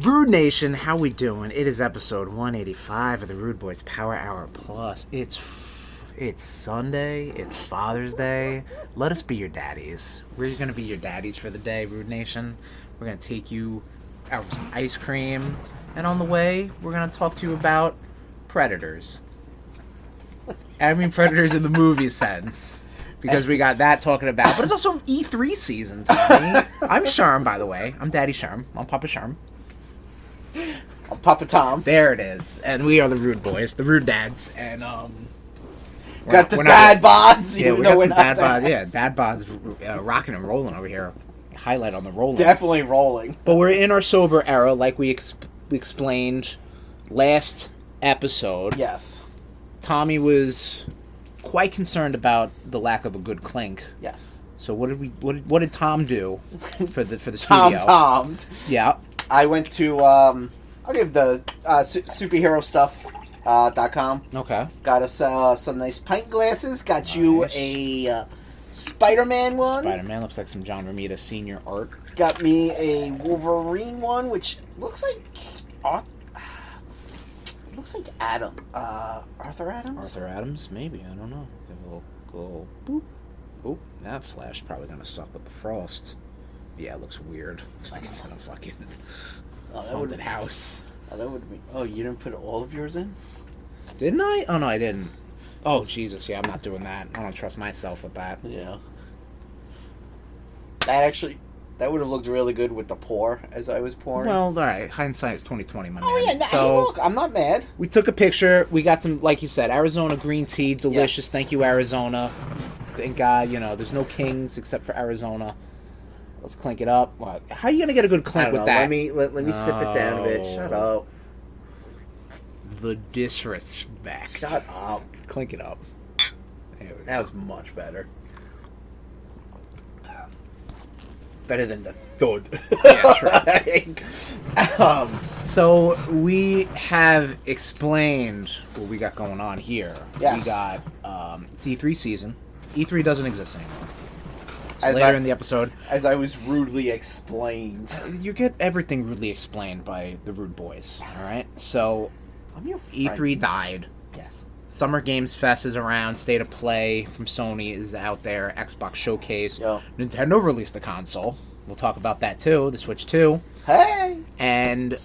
RudeNation, how we doing? It is episode 185 of the RudeBoyz Power Hour Plus. It's Sunday. It's Father's Day. Let us be your daddies. We're going to be your daddies for the day, RudeNation. We're going to take you out with some ice cream. And on the way, we're going to talk to you about predators. I mean predators in the movie sense. Because we got that talking about. But it's also E3 season, Tommy. I'm Sharm, by the way. I'm Daddy Sharm. I'm Papa Sharm. I'm Papa Tom. There it is. And we are the RudeBoyz, the Rude Dads. And, got the dad bods. Yeah, we got some dad bods. Yeah, dad bods rocking and rolling over here. Highlight on the rolling. Definitely rolling. But we're in our sober era, like we explained last episode. Yes. Tommy was quite concerned about the lack of a good clink. Yes. So what did Tom do for the studio? Tommed. Yeah. I went to I'll give the superherostuff.com. Okay. Got us some nice pint glasses. Got you a Spider-Man one. Spider-Man looks like some John Romita Sr. art. Got me a Wolverine one, which looks like Adam. Arthur Adams? Arthur Adams? Maybe. I don't know. Give a little boop. Oop. That flash probably going to suck with the frost. Yeah, it looks weird. Looks like it's in a fucking haunted house. Oh, that would be... Oh, you didn't put all of yours in? Didn't I? Oh, no, I didn't. Oh, Jesus. Yeah, I'm not doing that. I don't trust myself with that. Yeah. That would have looked really good with the pour as I was pouring. Well, all right. Hindsight is 20/20, my man. Oh, yeah. So, hey, look, I'm not mad. We took a picture. We got some, like you said, Arizona green tea. Delicious. Yes. Thank you, Arizona. Thank God, there's no kings except for Arizona. Let's clink it up. Wow. How are you going to get a good clink with that? Let me sip it down a bit. Shut up. The disrespect. Shut up. Clink it up. That was much better. Better than the thud. Yeah, that's right. So we have explained what we got going on here. Yes. We got it's E3 season. E3 doesn't exist anymore. So later in the episode, as I was rudely explained, you get everything rudely explained by the RudeBoyz. All right. So I'm your friend. E3 died. Yes. Summer Games Fest is around. State of Play from Sony is out there. Xbox Showcase. Yo. Nintendo released the console. We'll talk about that too. The Switch 2. Hey. And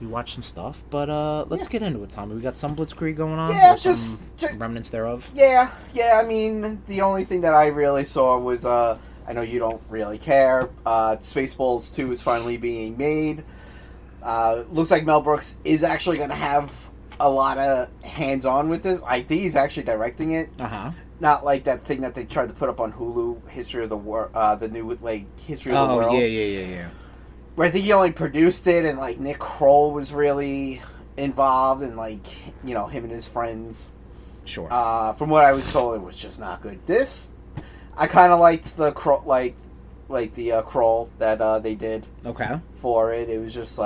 we watched some stuff, but let's get into it, Tommy. We got some Blitzkrieg going on. Yeah, just remnants thereof. Yeah. I mean, the only thing that I really saw was I know you don't really care. Spaceballs 2 is finally being made. Looks like Mel Brooks is actually going to have a lot of hands-on with this. I think he's actually directing it. Not like that thing that they tried to put up on Hulu, History of the World, the new History of the World. Oh, yeah. Where I think he only produced it, and Nick Kroll was really involved, and him and his friends. Sure. From what I was told, it was just not good. This, I kind of liked the Kroll, the Kroll that they did. Okay. For it, it was just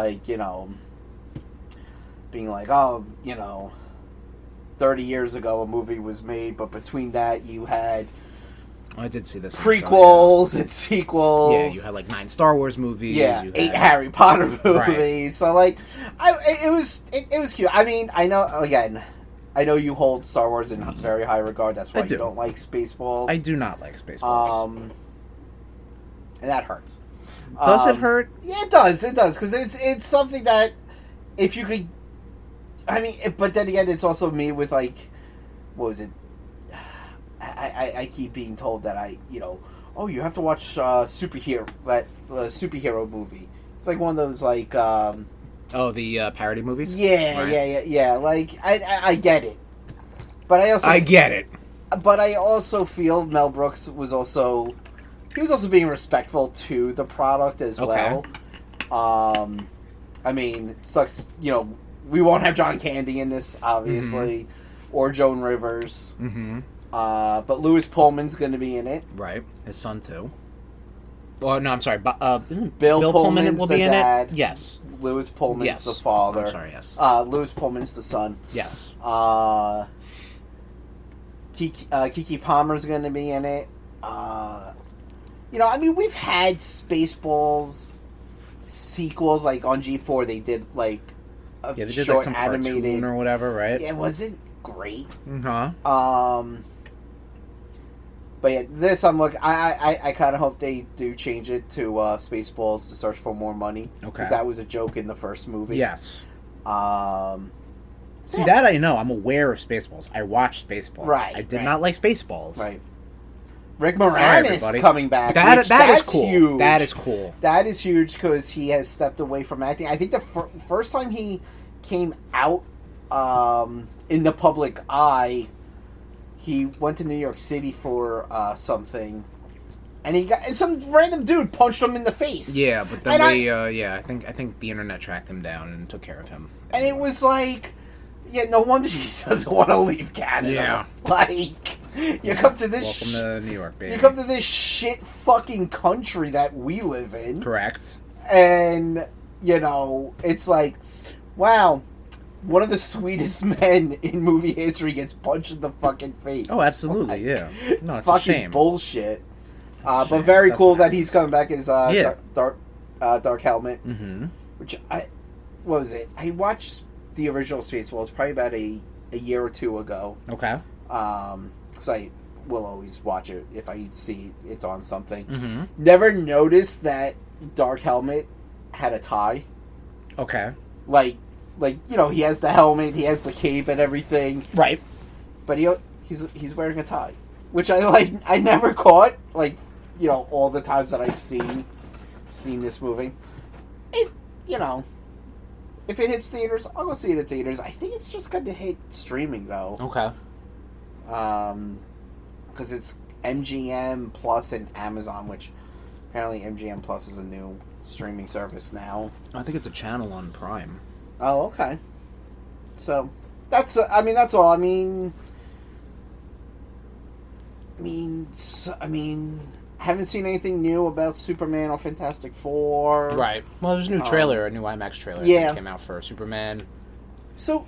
being 30 years ago a movie was made, but between that you had I did see this prequels and sequels. Yeah, you had 9 Star Wars movies. Yeah, you 8 had... Harry Potter movies. Right. So it was cute. I mean, I know you hold Star Wars in very high regard. That's why you don't like Spaceballs. I do not like Spaceballs. And that hurts. Does it hurt? Yeah, it does. It does, because it's something that if you could. I mean, but then again, it's also me with what was it? I keep being told that you have to watch superhero movie. It's one of those the parody movies. Yeah, right. yeah. I get it, but I get it. But I also feel Mel Brooks was also being respectful to the product as well. I mean, it sucks. We won't have John Candy in this, obviously, or Joan Rivers. But Louis Pullman's going to be in it. Right. His son, too. Well, no, I'm sorry. Isn't Bill Pullman will be in it? Yes. Louis Pullman's the father. I'm sorry, yes. Louis Pullman's the son. Yes. Keke Palmer's going to be in it. We've had Spaceballs sequels, like on G4, they did like a Yeah, they did short like some animated cartoon or whatever, right? It wasn't great. Uh-huh. But yeah, this I'm look. I kind of hope they do change it to Spaceballs to search for more money. Okay. Because that was a joke in the first movie. Yes. So See, that I know. I'm aware of Spaceballs. I watched Spaceballs. Right. I did not like Spaceballs. Right. Rick Moranis coming back. That's cool. Huge. That is cool. That is huge because he has stepped away from acting. I think the first time he came out in the public eye, he went to New York City for something, and some random dude punched him in the face. Yeah, but then I think the internet tracked him down and took care of him. And it was like, yeah, no wonder he doesn't want to leave Canada. Yeah. Like, you come to this... Welcome to New York, baby. You come to this shit fucking country that we live in. Correct. And, you know, it's like, wow, one of the sweetest men in movie history gets punched in the fucking face. Oh, absolutely, like, yeah. No, it's fucking a shame. Bullshit. But very cool that he's coming back as Dark Helmet. Mm-hmm. Which what was it? I watched the original Spaceballs probably about a year or two ago. Okay. Because I will always watch it if I see it's on something. Mm-hmm. Never noticed that Dark Helmet had a tie. Okay. Like you know, he has the helmet, he has the cape and everything. Right. But he's wearing a tie, which I never caught. Like, you know, all the times that I've seen this movie. It, you know, if it hits theaters, I'll go see it in theaters. I think it's just going to hit streaming though. Okay. Because it's MGM Plus and Amazon, which apparently MGM Plus is a new streaming service now. I think it's a channel on Prime. Oh, okay. So that's all. I mean, haven't seen anything new about Superman or Fantastic Four. Right. Well, there's a new trailer, a new IMAX trailer that came out for Superman. So,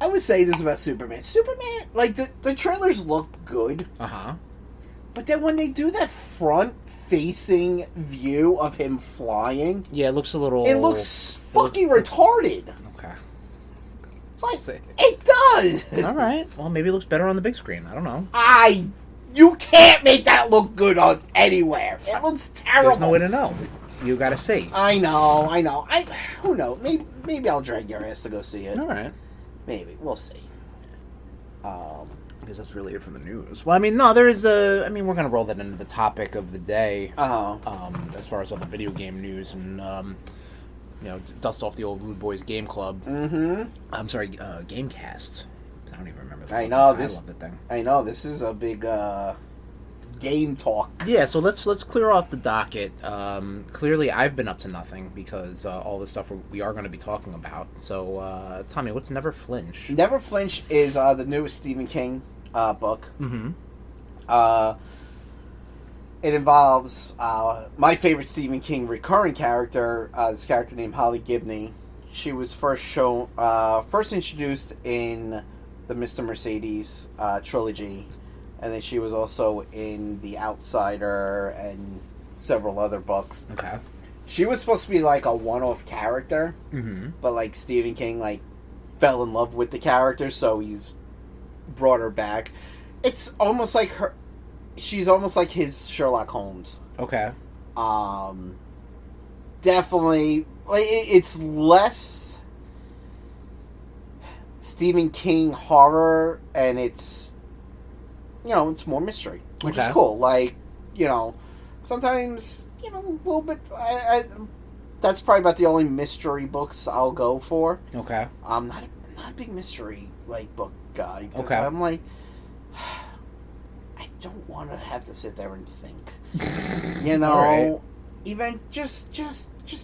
I would say this about Superman. Superman, like, the trailers look good. Uh-huh. But then when they do that front-facing view of him flying... Yeah, it looks a little... It looks fucking retarded. Okay. Like, it does! Alright. Well, maybe it looks better on the big screen. I don't know. You can't make that look good on anywhere. It looks terrible. There's no way to know. You gotta see. I know. Who knows? Maybe I'll drag your ass to go see it. Alright. Maybe. We'll see. Because that's really it for the news. Well, I mean, no, there is a... I mean, we're gonna roll that into the topic of the day. As far as all the video game news and, you know, dust off the old RudeBoyz game club. Mm-hmm. I'm sorry, Gamecast. I don't even remember the title of the thing. I know, this is a big, game talk. Yeah, so let's clear off the docket. Clearly, I've been up to nothing because all the stuff we are going to be talking about. So, Tommy, what's Never Flinch? Never Flinch is the newest Stephen King book. Mm-hmm. It involves my favorite Stephen King recurring character, this character named Holly Gibney. She was first introduced in the Mr. Mercedes trilogy, and then she was also in The Outsider and several other books. Okay. She was supposed to be like a one-off character, but like Stephen King like fell in love with the character, so he's brought her back. It's almost like she's almost like his Sherlock Holmes. Okay. Definitely, like it's less Stephen King horror, and it's, you know, it's more mystery, which is cool. Like, you know, sometimes, you know, a little bit. That's probably about the only mystery books I'll go for. Okay. I'm not a big mystery like book guy. Okay. I'm like, I don't want to have to sit there and think. You know, right. Even just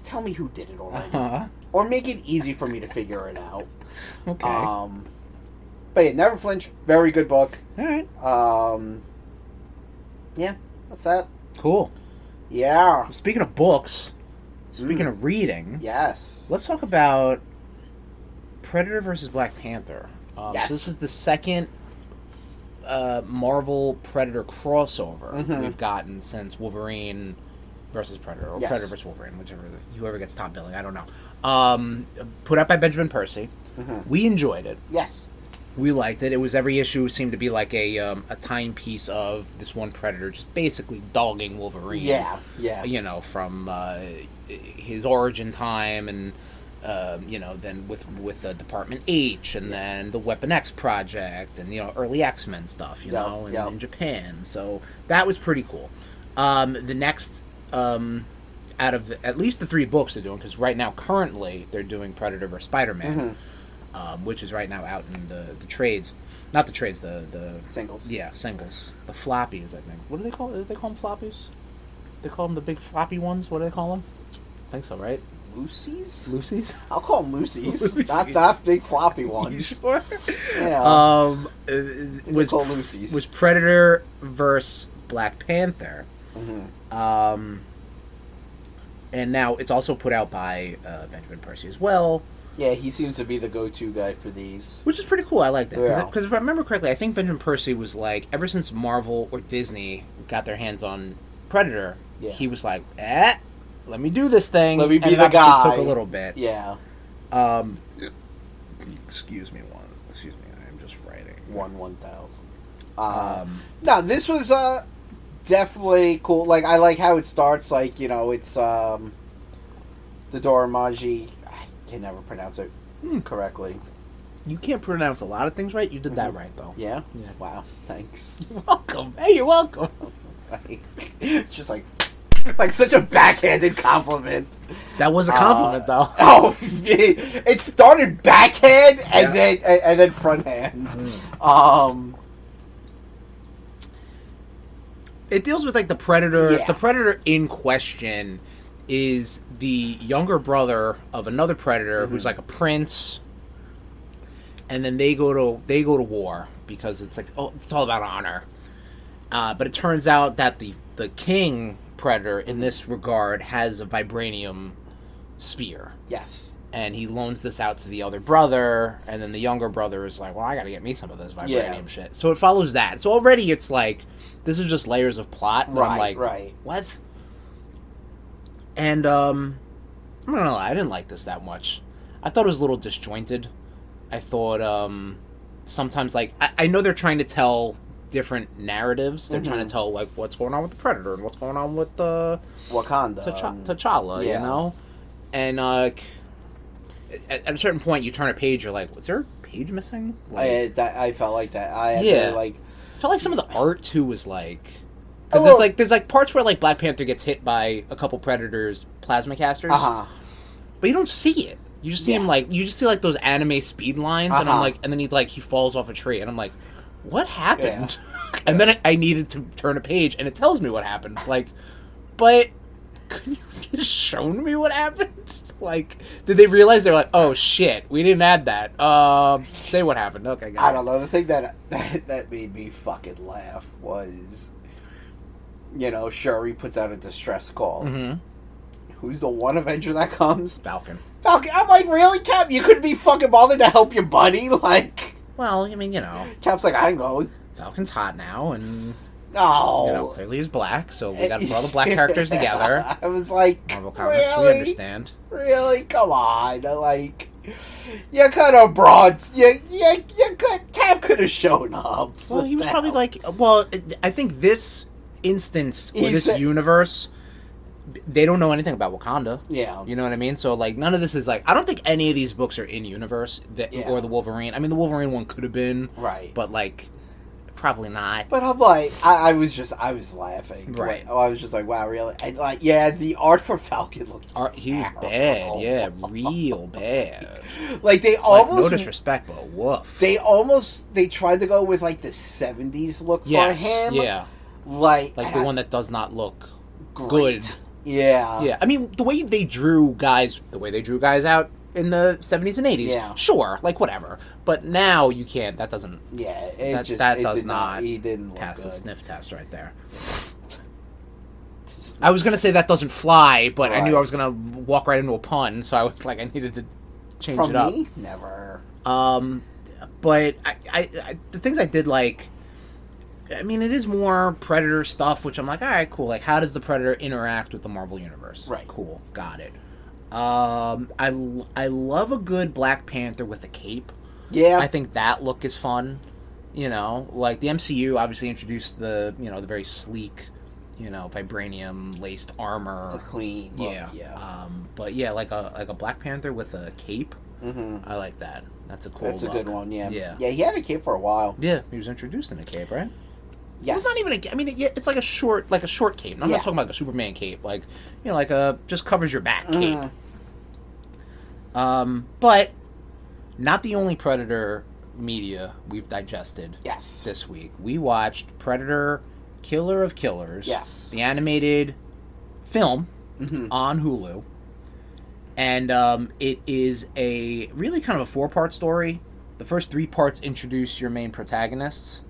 tell me who did it already, or make it easy for me to figure it out. Okay. But yeah, Never Flinch, very good book. All right. Yeah, that's that. Cool. Yeah. Speaking of books, speaking of reading, yes, let's talk about Predator versus Black Panther. Yes. So this is the second Marvel Predator crossover we've gotten since Wolverine versus Predator, or Yes. Predator versus Wolverine, whoever gets top billing, I don't know. Put out by Benjamin Percy. Mm-hmm. We enjoyed it. Yes. We liked it. It was every issue seemed to be like a timepiece of this one Predator just basically dogging Wolverine. Yeah, yeah. You know, from his origin time, and then with Department H, and then the Weapon X project, and early X-Men stuff. In Japan. So that was pretty cool. The next out of at least the 3 books they're doing, because right now currently they're doing Predator vs. Spider-Man. Mm-hmm. Which is right now out in the trades. Not the trades, the singles. Yeah, singles. The floppies, I think. What do they call it? Do they call them floppies? They call them the big floppy ones? What do they call them? I think so, right? Lucy's? Lucy's? I'll call them Lucy's. Not big floppy ones. You sure? Yeah. Was call Lucy's. Was Predator versus Black Panther. Mm-hmm. And now it's also put out by Benjamin Percy as well. Yeah, he seems to be the go-to guy for these. Which is pretty cool. I like that. Because Yeah. if I remember correctly, I think Benjamin Percy was like, ever since Marvel or Disney got their hands on Predator, he was like, let me do this thing. Let me be and the it guy. took a little bit. Yeah. Excuse me, I'm just writing. 1,000. No, this was definitely cool. Like, I like how it starts. Like, it's the Doromaji. I can never pronounce it correctly. You can't pronounce a lot of things right. You did that right, though. Yeah? Wow. Thanks. You're welcome. Hey, you're welcome. It's just like such a backhanded compliment. That was a compliment, though. Oh, it started backhand and then fronthand. It deals with like the Predator. Yeah. The Predator in question is the younger brother of another Predator who's like a prince, and then they go to war because it's like it's all about honor. But it turns out that the king Predator in this regard has a vibranium spear. Yes. And he loans this out to the other brother, and then the younger brother is like, well, I gotta get me some of this vibranium shit. So it follows that. So already it's like, this is just layers of plot. Where I'm like, what? And, I'm not gonna lie, I didn't like this that much. I thought it was a little disjointed. I thought, sometimes, like, I know they're trying to tell different narratives. They're trying to tell, like, what's going on with the Predator and what's going on with the... Wakanda. T'Challa, you know? And, at a certain point, you turn a page, you're like, was there a page missing? Like, I felt like that. I had to, I felt like some of the art, too, was like... Because there's parts where, like, Black Panther gets hit by a couple Predators' plasma casters. Uh-huh. But you don't see it. You just see him, like... You just see, like, those anime speed lines, and I'm like... And then he falls off a tree, and I'm like, what happened? Yeah. And then I needed to turn a page, and it tells me what happened. Like, but... Could you have just shown me what happened? Like, did they realize they're like, oh shit, we didn't add that? Say what happened. Okay, got it. I don't know. The thing that made me fucking laugh was, Shuri puts out a distress call. Mm-hmm. Who's the one Avenger that comes? Falcon. I'm like, really, Cap? You couldn't be fucking bothered to help your buddy? Like, well, I mean, Cap's like, I ain't going. Falcon's hot now, and. No. Clearly he's black, so we got to put all the black characters together. I was like, Marvel Comics, really? We understand. Really? Come on. Like, you could have brought... You could... Cap could have shown up. Well, he was probably like... Well, I think this instance, or this universe, they don't know anything about Wakanda. Yeah. You know what I mean? So, like, none of this is like... I don't think any of these books are in universe, or the Wolverine. I mean, the Wolverine one could have been. Right. But, like... Probably not. But I'm like, I was laughing. Right. I was just like, wow, really? And like, yeah, the art for Falcon looked he was bad, yeah, real bad. Like, they almost... no disrespect, but woof. They tried to go with, like, the 70s look for him. Yeah. Like the one that does not look good. Yeah. Yeah. I mean, the way they drew guys out in the 70s and 80s, sure, like, whatever. But now you can't. That doesn't. Yeah, that does not. He didn't pass look good. The sniff test right there. I was gonna say that doesn't fly, but I knew I was gonna walk right into a pun, so I was like, I needed to change it up. From me, never. But I the things I did like, I mean, it is more Predator stuff, which I'm like, all right, cool. Like, how does the Predator interact with the Marvel Universe? Right. Cool. Got it. I love a good Black Panther with a cape. Yeah. I think that look is fun. You know, like the MCU obviously introduced the very sleek, vibranium laced armor. The clean look, yeah. But yeah, like a Black Panther with a cape. Mm-hmm. I like that. That's a cool That's look. a good one, yeah. Yeah. Yeah, he had a cape for a while. Yeah, he was introduced in a cape, right? Yes. It's not even a. I mean, it's like a short cape. I'm not talking about like a Superman cape, like like a just covers your back cape. But not the only Predator media we've digested. Yes. This week we watched Predator: Killer of Killers. Yes. The animated film on Hulu, and it is a really kind of a 4-part story. The first 3 parts introduce your main protagonists.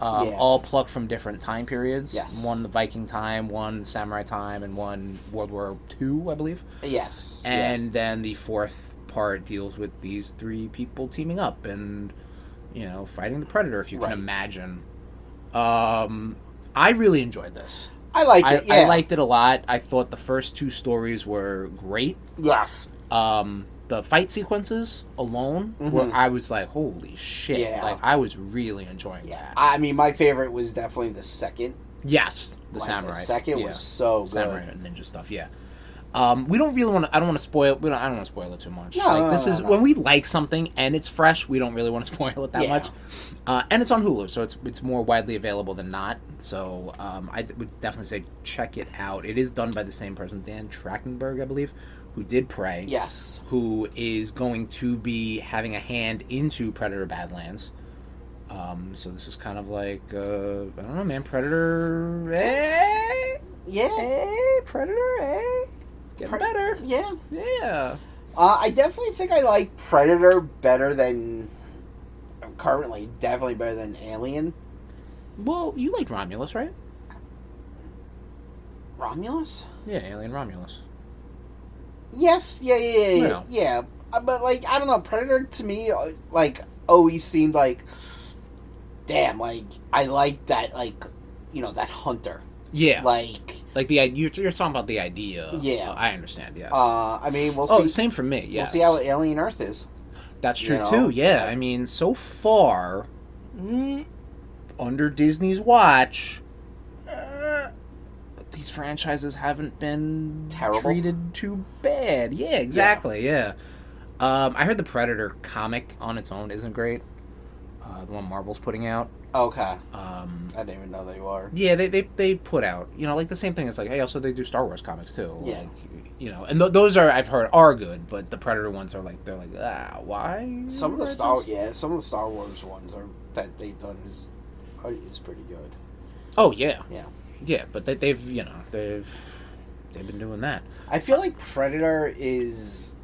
All plucked from different time periods. Yes. One the Viking time, one samurai time, and one World War II, I believe. Yes. And then the 4th part deals with these 3 people teaming up and, fighting the Predator, if you can imagine. I really enjoyed this. I liked it, I liked it a lot. I thought the first 2 stories were great. Yes. The fight sequences alone, where I was like, holy shit. Yeah. Like, I was really enjoying that. I mean, my favorite was definitely the second. Yes, the samurai. The second was so good. Samurai and ninja stuff, yeah. We don't really want to. I don't want to spoil. I don't want to spoil it too much. No, this is when we like something and it's fresh. We don't really want to spoil it that much. And it's on Hulu, so it's more widely available than not. So I would definitely say check it out. It is done by the same person, Dan Trachtenberg, I believe, who did Prey. Yes. Who is going to be having a hand into Predator Badlands. So this is kind of like I don't know, man. Predator. Predator. It's getting better. Yeah. I definitely think I like Predator better than currently. Definitely better than Alien. Well, you like Romulus, right? Romulus? Yeah, Alien Romulus. Yes. Yeah. But like, I don't know. Predator to me, like, always seemed like, damn, like I like that, like, that hunter. Yeah. Like the you're talking about the idea. Yeah. I understand. Yes. I mean, we'll see. Oh, same for me. Yes. We'll see how Alien Earth is. That's true too. Yeah. I mean, so far, under Disney's watch, these franchises haven't been treated too bad. Yeah. Exactly. Yeah. I heard the Predator comic on its own isn't great. The one Marvel's putting out. Okay. I didn't even know they were. Yeah, they put out, like the same thing. It's like, hey, also they do Star Wars comics too. Yeah. Like, and those are, I've heard, are good, but the Predator ones are like, why? Some of the Star Wars ones that they've done is pretty good. Oh yeah. Yeah. Yeah, but they've been doing that. I feel like Predator is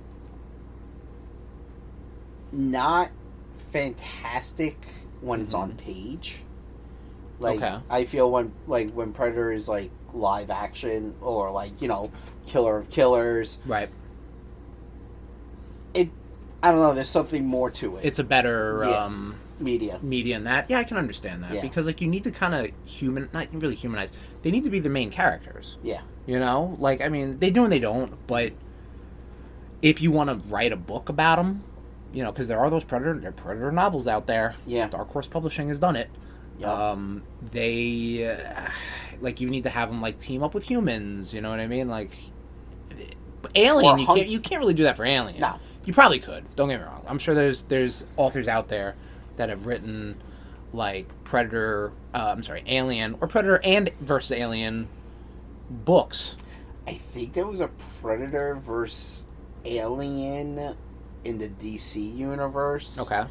not fantastic when it's on page. Like, okay. I feel when Predator is like live action or like, Killer of Killers. Right. I don't know, there's something more to it. It's a better media in that. Yeah, I can understand that. Because like you need to kind of not really humanize. They need to be the main characters. Yeah. Like, I mean, they do and they don't, but if you want to write a book about them, because there are those Predator novels out there. Yeah. Dark Horse Publishing has done it. Yep. They, like, you need to have them, like, team up with humans, you know what I mean? Like, Alien, you can't really do that for Alien. No. You probably could, don't get me wrong. I'm sure there's authors out there that have written, like, Alien, or Predator and versus Alien books. I think there was a Predator versus Alien in the DC universe. Okay.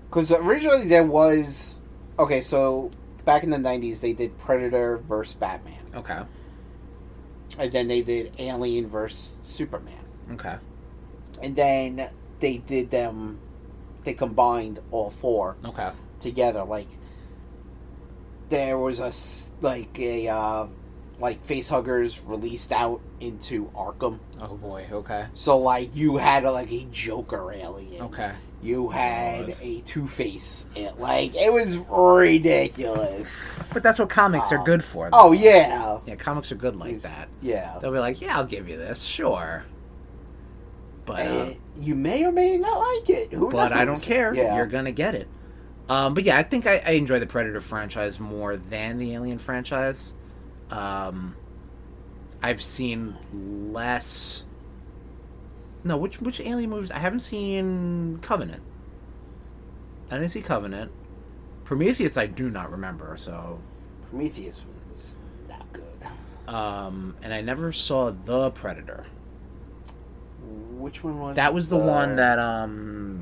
Because originally there was... Okay, so back in the 90s, they did Predator versus Batman. Okay. And then they did Alien versus Superman. Okay. And then they did them... They combined all 4 like facehuggers released out into Arkham. Oh boy. Okay. So like you had like a Joker alien. Okay. You had a Two-Face. Like it was ridiculous. But that's what comics are good for. Oh yeah. Yeah, comics are good like that. Yeah. They'll be like, yeah, I'll give you this, sure. But you may or may not like it. Who knows? But I don't care. Yeah. You're gonna get it. But yeah, I think I enjoy the Predator franchise more than the Alien franchise. I've seen less. No, which Alien movies? I haven't seen Covenant. I didn't see Covenant. Prometheus, I do not remember. So Prometheus was not good. And I never saw The Predator. Which one was that? Was the one that oh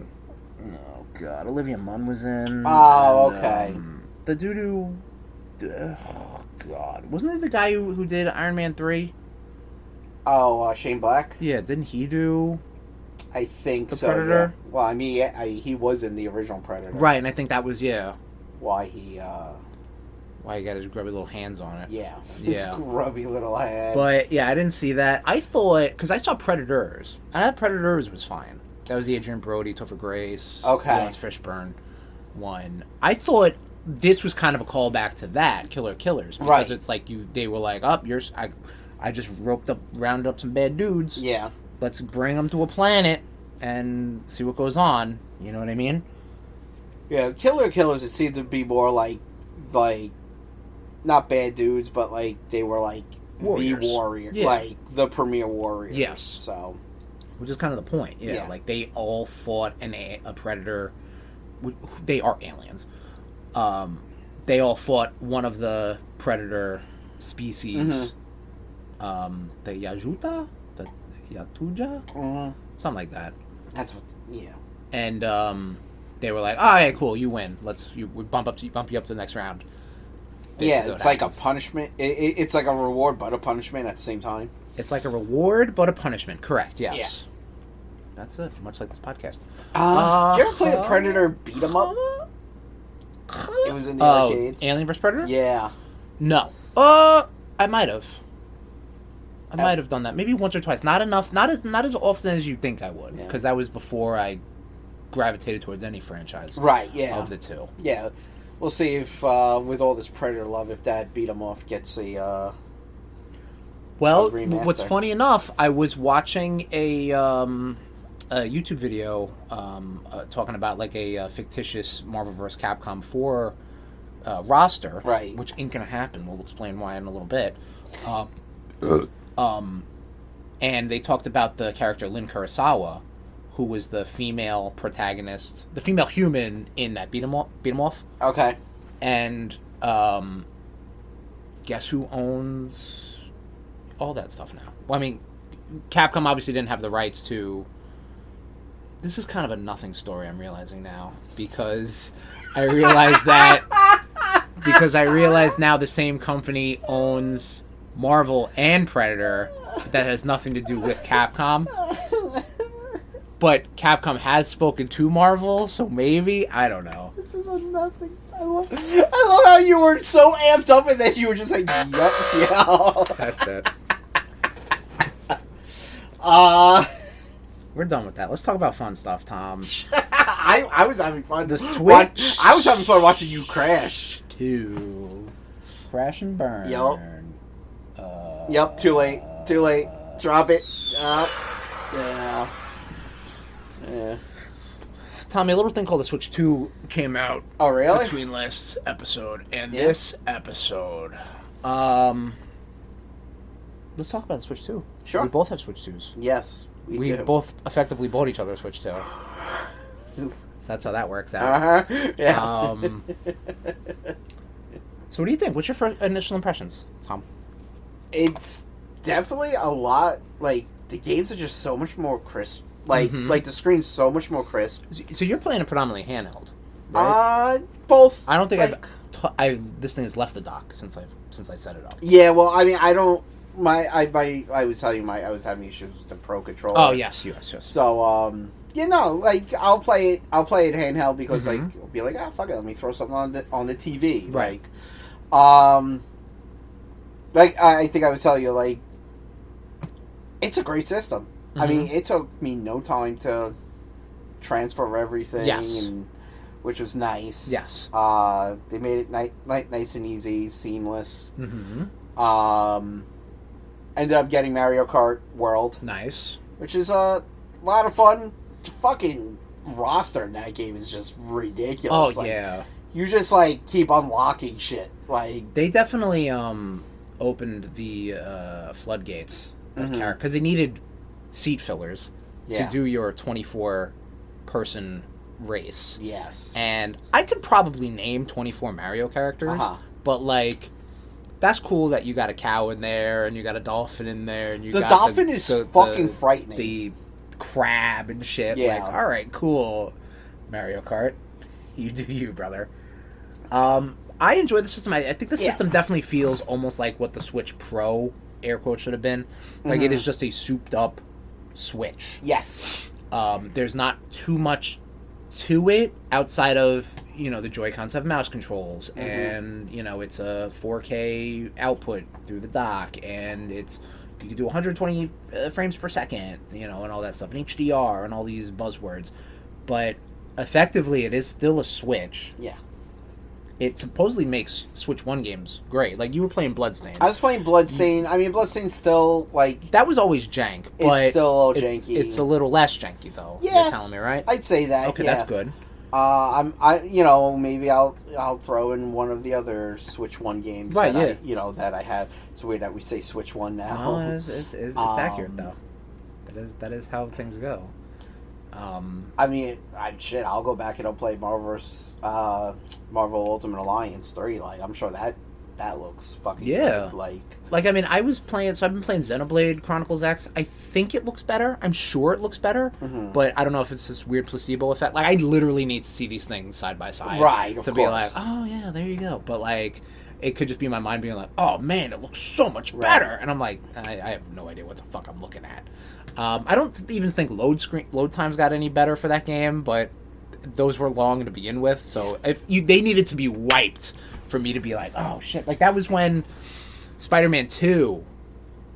god, Olivia Munn was in. Oh, okay. The dude oh god, wasn't it the guy who did Iron Man 3? Oh, Shane Black? Yeah, didn't he do I think the so, Predator? Yeah. Well, I mean, he was in the original Predator. Right, and I think that was Why he got his grubby little hands on it. Yeah. Yeah. His grubby little hands. But yeah, I didn't see that. I thought, because I saw Predators, and that Predators was fine. That was the Adrian Brody, Topher Grace, Lawrence Fishburne one. I thought this was kind of a callback to that, Killer Killers, because it's like they were like, I just rounded up some bad dudes. Yeah. Let's bring them to a planet and see what goes on. You know what I mean? Yeah, Killer Killers, it seemed to be more like not bad dudes, but like they were like Warriors. the warrior, Yeah. like the premier warriors. Yes. So, which is kind of the point. Yeah. Like they all fought a predator. They are aliens. They all fought one of the predator species. The Yajuta, the Yatuja, something like that. That's what. Yeah. And they were like, "Oh, yeah, cool, you win. We bump you up to the next round." Yeah, it's like a punishment. It's like a reward, but a punishment at the same time. It's like a reward, but a punishment. Correct. Yes. Yeah. That's it. Much like this podcast. Did you ever play the Predator beat 'em up? It was in the arcades. Alien vs Predator. Yeah. No. I might have. I might have done that. Maybe once or twice. Not enough. Not as often as you think I would. Because that was before I gravitated towards any franchise. Right. Yeah. Of the two. Yeah. We'll see if, with all this Predator love, if that beat 'em off gets a. Well, a remaster. What's funny enough, I was watching a YouTube video talking about like a fictitious Marvel vs. Capcom 4 roster, right? Which ain't gonna happen. We'll explain why in a little bit. And they talked about the character Lin Kurosawa, who was the female protagonist, the female human in that beat 'em off. Okay. And guess who owns all that stuff now? Well, I mean, Capcom obviously didn't have the rights to. This is kind of a nothing story, I'm realizing now, because I realize now the same company owns Marvel and Predator. That has nothing to do with Capcom. But Capcom has spoken to Marvel, so maybe, I don't know. This is a nothing. I love how you were so amped up and then you were just like, yup, yeah. That's it. We're done with that. Let's talk about fun stuff, Tom. I was having fun. The Switch. I was having fun watching you crash. 2. Crash and burn. Yep, too late. Drop it. Yeah. Tommy, a little thing called the Switch 2 came out. Oh, really? Between last episode and this episode. Let's talk about the Switch 2. Sure. We both have Switch 2s. Yes, we do. both effectively bought each other a Switch 2. So that's how that works out. Uh-huh. Yeah. So what do you think? What's your first initial impressions, Tom? It's definitely a lot. Like, the games are just so much more crisp. Like, like the screen's so much more crisp. So you're playing it predominantly handheld, right? Both. I don't think this thing has left the dock since I set it up. Yeah, well, I mean, I don't. I was telling you I was having issues with the Pro Controller. Oh yes. So like I'll play it handheld because like I'll be like, fuck it, let me throw something on the TV. Right. Like, like I think I was telling you, like, it's a great system. Mm-hmm. I mean, it took me no time to transfer everything, Yes. which was nice. Yes. They made it nice and easy, seamless. Mm-hmm. Ended up getting Mario Kart World, Nice. which is a lot of fun. Fucking roster in that game is just ridiculous. Oh, like, yeah. you just like keep unlocking shit. Like, They definitely opened the floodgates of character because they needed seat fillers to do your 24-person race. Yes. And I could probably name 24 Mario characters, but like that's cool that you got a cow in there and you got a dolphin in there and you the got dolphin is fucking frightening. The crab and shit. Yeah. Like, all right, cool, Mario Kart, you do you, brother. I enjoy the system. I think the system definitely feels almost like what the Switch Pro air quote should have been. Like it is just a souped up Switch. Yes. There's not too much to it outside of, you know, the Joy-Cons have mouse controls and, you know, it's a 4K output through the dock and it's you can do 120 frames per second, you know, and all that stuff, and HDR and all these buzzwords. But effectively it is still a Switch. Yeah. It supposedly makes Switch 1 games great. Like, you were playing Bloodstained. I was playing Bloodstained. I mean, Bloodstained's still, like... That was always jank, but... It's still a little janky. It's a little less janky, though. Yeah. You're telling me, right? I'd say that, Okay, that's good. You know, maybe I'll throw in one of the other Switch 1 games right, that I have. It's weird that we say Switch 1 now. No, it's accurate, though. That is how things go. I mean, I'll go back and I'll play Marvel Ultimate Alliance 3. Like, I'm sure that looks fucking good. Like, I mean, I've been playing Xenoblade Chronicles X. I think it looks better. I'm sure it looks better, but I don't know if it's this weird placebo effect. Like, I literally need to see these things side by side. Right, of to course. be like, oh, yeah, there you go. But, like, it could just be my mind being like, oh, man, it looks so much better. And I'm like, I have no idea what the fuck I'm looking at. I don't even think load times got any better for that game, but those were long to begin with. So they needed to be wiped for me to be like, oh shit! Like that was when Spider-Man 2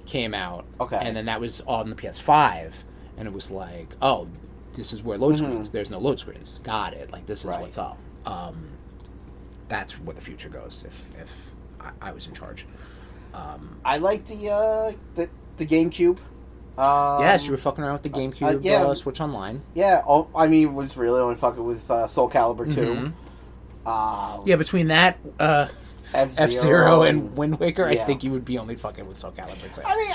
came out, okay, and then that was on the PS5, and it was like, oh, this is where load screens. There's no load screens. Got it. Like this is what's up. That's where the future goes. If I was in charge, I like the GameCube. Yes, you were fucking around with the GameCube Switch Online. Yeah, I mean, was really only fucking with Soul Calibur 2. Yeah, between that, F-Zero and Wind Waker, I think you would be only fucking with Soul Calibur 2. I mean,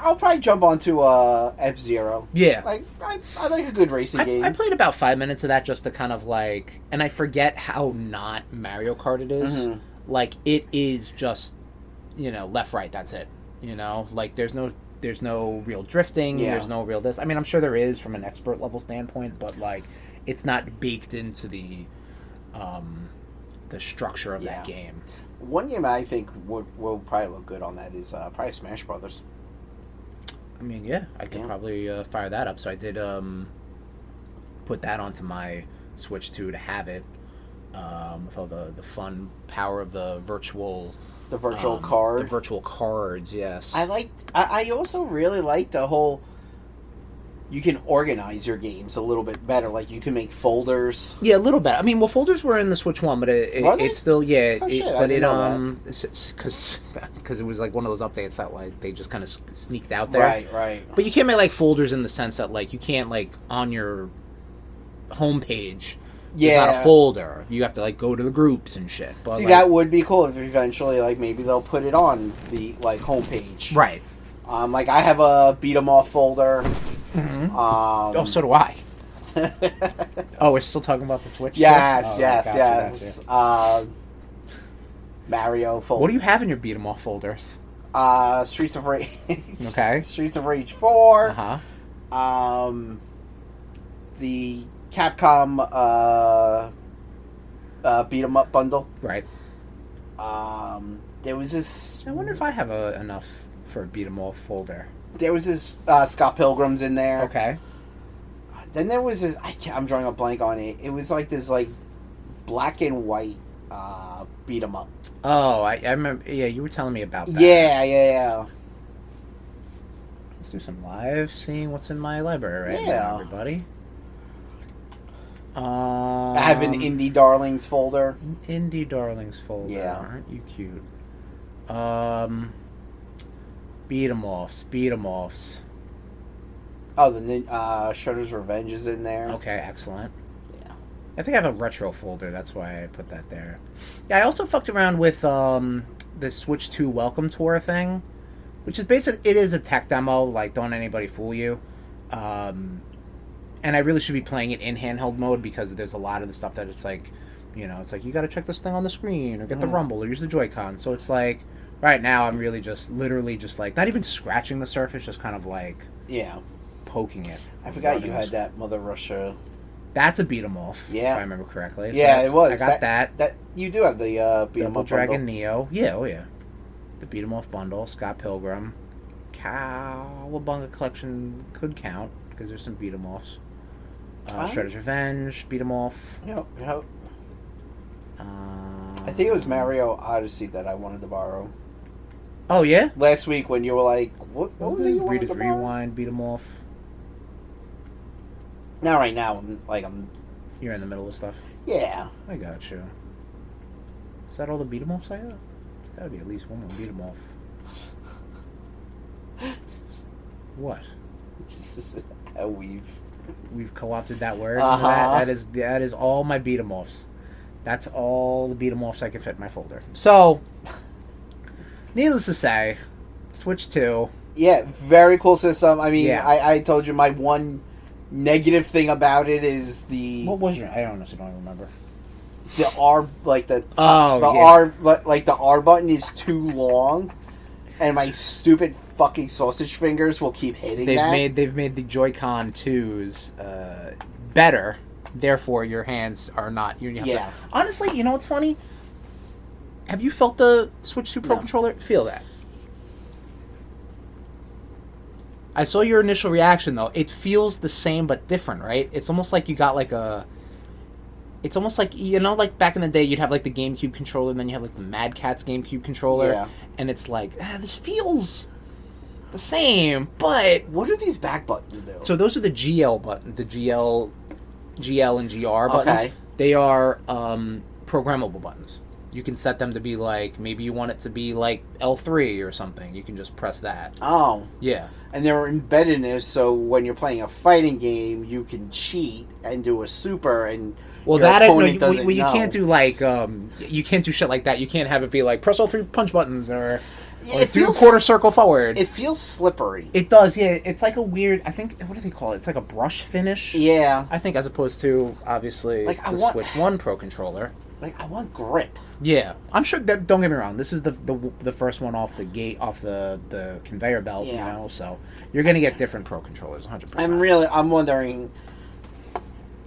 I'll probably jump onto F-Zero. Yeah. Like, I like a good racing game. I played about 5 minutes of that just to kind of like... And I forget how not Mario Kart it is. Like, it is just, you know, left, right, that's it. You know? Like, there's no real drifting. There's no real this. I mean, I'm sure there is from an expert level standpoint, but like, it's not baked into the structure of that game. One game I think will probably look good on that is probably Smash Brothers. I mean, yeah, I could probably fire that up. So I did put that onto my Switch 2 to have it with all the fun power of the virtual. The virtual card. The virtual cards, yes. I also really like the whole... You can organize your games a little bit better. Like, you can make folders. Yeah, a little bit. I mean, well, folders were in the Switch 1, but it's still... Yeah, because it was, like, one of those updates that, like, they just kind of sneaked out there. Right. But you can't make, like, folders in the sense that, like, you can't, like, on your homepage... It's not a folder. You have to like go to the groups and shit. But, see, like, that would be cool if eventually, like, maybe they'll put it on the like homepage. Right. Like I have a beat 'em off folder. Oh, so do I. Oh, we're still talking about the Switch. Yes, yes. Gotcha. Mario folder. What do you have in your beat 'em off folders? Streets of Rage. Okay. Streets of Rage 4. The Capcom beat 'em up bundle. Right. There was this... I wonder if I have enough for a beat 'em all folder. There was this Scott Pilgrim's in there. Okay. Then there was this... I'm drawing a blank on it. It was like this like black and white beat 'em up. Oh, I remember. Yeah, you were telling me about that. Yeah. Let's do some live, seeing what's in my library right Yeah. now, everybody. I have an Indie Darlings folder. Indie Darlings folder. Yeah. Aren't you cute? Beat 'em offs. Oh, the Shredder's Revenge is in there. Okay, excellent. Yeah. I think I have a retro folder. That's why I put that there. Yeah, I also fucked around with the Switch 2 Welcome Tour thing, which is basically, it is a tech demo. Like, don't anybody fool you. And I really should be playing it in handheld mode because there's a lot of the stuff that it's like, you know, it's like you got to check this thing on the screen or get the rumble or use the Joy-Con. So it's like right now I'm really just literally just like not even scratching the surface, just kind of like poking it. I forgot you had that Mother Russia. That's a beat 'em off, if Yeah. I remember correctly. So Yeah, it was. I got that. That you do have the beat 'em Double up Dragon bundle. Neo. Yeah, oh yeah. The beat 'em off bundle. Scott Pilgrim. Cowabunga Collection could count because there's some beat 'em offs. Shredder's Revenge, beat 'em off. Yep. I think it was Mario Odyssey that I wanted to borrow. Oh yeah. Last week when you were like, "What was it you wanted Read to It borrow?" Rewind, beat 'em off. Now, right now, You're in the middle of stuff. Yeah. I got you. Is that all the beat 'em offs I got? It's got to be at least one more beat 'em off. What? How we've co-opted that word. Uh-huh. That is all my beat 'em offs. That's all the beat 'em offs I can fit in my folder. So, needless to say, Switch 2. Yeah, very cool system. I mean, Yeah. I told you my one negative thing about it is What was your? I honestly don't remember. the R, like the R button is too long, and my stupid fucking sausage fingers will keep hitting that. They've made the Joy-Con 2s better. Therefore, your hands are not. You have to, honestly, you know what's funny? Have you felt the Switch 2 Pro controller? Feel that. I saw your initial reaction though. It feels the same but different, right? It's almost like you got like a. It's almost like, you know, like back in the day, you'd have like the GameCube controller, and then you have like the Mad Catz GameCube controller, and it's like this feels the same, but what do these back buttons do? So those are the GL button, the GL and GR buttons. Okay. They are programmable buttons. You can set them to be like, maybe you want it to be like L3 or something. You can just press that. Oh. Yeah. And they're embedded in this, so when you're playing a fighting game, you can cheat and do a super, and well, your that opponent you doesn't know. can't do like you can't do shit like that. You can't have it be like press all 3 punch buttons or do a quarter circle forward. It feels slippery. It does, yeah. It's like a weird. I think what do they call it? It's like a brush finish. Yeah. I think as opposed to obviously like the Switch 1 Pro controller. Like I want grip. Yeah, I'm sure that. Don't get me wrong. This is the first one off the gate, off the conveyor belt. You know, so you're gonna get different Pro controllers, 100%. I'm wondering.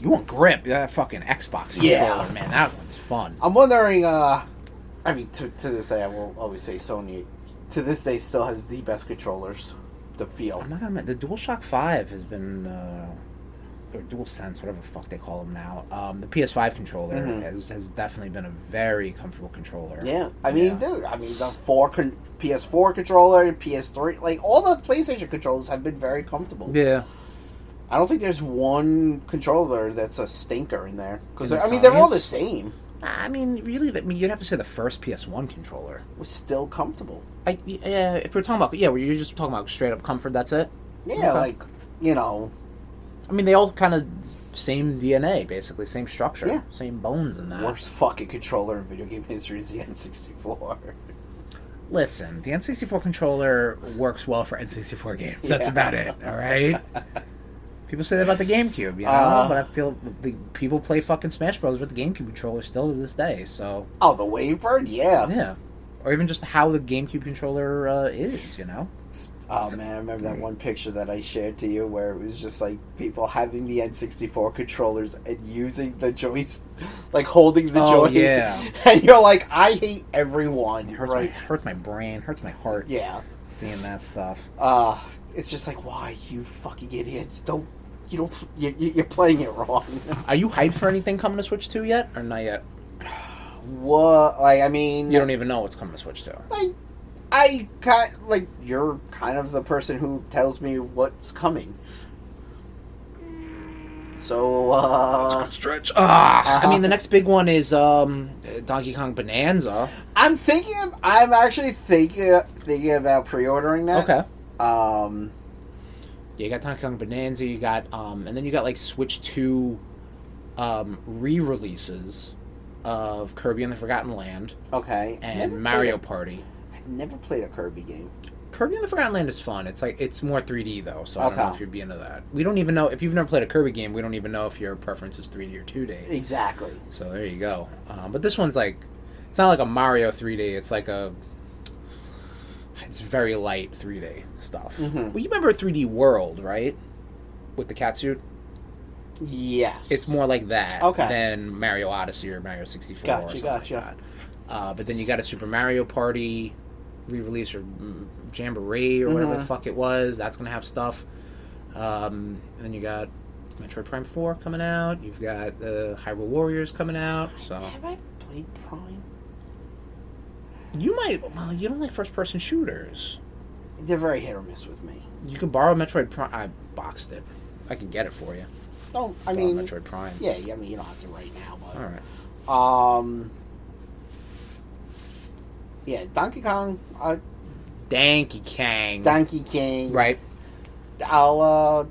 You want grip? That fucking Xbox controller, man. That one's fun. I'm wondering. I mean, to this day, I will always say Sony. To this day, still has the best controllers. The feel. I'm not gonna admit, the DualShock 5 has been. Or DualSense, whatever the fuck they call them now. The PS5 controller has definitely been a very comfortable controller. Yeah, I mean, dude, the PS4 controller, PS3, like all the PlayStation controllers have been very comfortable. Yeah, I don't think there's one controller that's a stinker in there because they're all the same. I mean, really, you'd have to say the first PS1 controller was still comfortable. If we're talking about were you just talking about straight up comfort? That's it. Yeah, like I mean, they all kind of same DNA, basically, same structure, same bones in that. Worst fucking controller in video game history is the N64. Listen, the N64 controller works well for N64 games. That's about it, all right? People say that about the GameCube, you know? But I feel people play fucking Smash Bros. With the GameCube controller still to this day, so... Oh, the Wavebird? Yeah. Yeah. Or even just how the GameCube controller is, you know? Oh man, I remember that one picture that I shared to you where it was just like people having the N64 controllers and using the joystick, like holding the joystick. Yeah. And you're like, I hate everyone. It hurts my brain, hurts my heart. Yeah. Seeing that stuff. It's just like, why, you fucking idiots? You're playing it wrong. Are you hyped for anything coming to Switch 2 yet, or not yet? what? Like, I mean, You don't even know what's coming to Switch 2. I kind like you're kind of the person who tells me what's coming. So, Stretch. I mean, the next big one is Donkey Kong Bonanza. I'm actually thinking about pre-ordering that. Okay. Yeah, you got Donkey Kong Bonanza. You got and then you got like Switch 2 re-releases of Kirby and the Forgotten Land. Okay. And Mario Party. I've never played a Kirby game. Kirby and the Forgotten Land is fun. It's more 3D though, so I don't know if you'd be into that. We don't even know if you've never played a Kirby game. We don't even know if your preference is 3D or 2D. Exactly. So there you go. But this one's like, it's not like a Mario 3D. It's like it's very light 3D stuff. Mm-hmm. Well, you remember 3D World, right? With the catsuit. Yes. It's more like that Okay. than Mario Odyssey or Mario 64 or something like that. But then you got a Super Mario Party re-release or Jamboree or whatever the fuck it was. That's going to have stuff. And then you got Metroid Prime 4 coming out. You've got the Hyrule Warriors coming out. So have I ever played Prime? You might... Well, you don't like first-person shooters. They're very hit or miss with me. You can borrow Metroid Prime. I boxed it. I can get it for you. No, I mean... Metroid Prime. Yeah, I mean, you don't have to right now, but... Alright. Yeah, Donkey Kong... Donkey Kong. Donkey Kong. Right. I'll,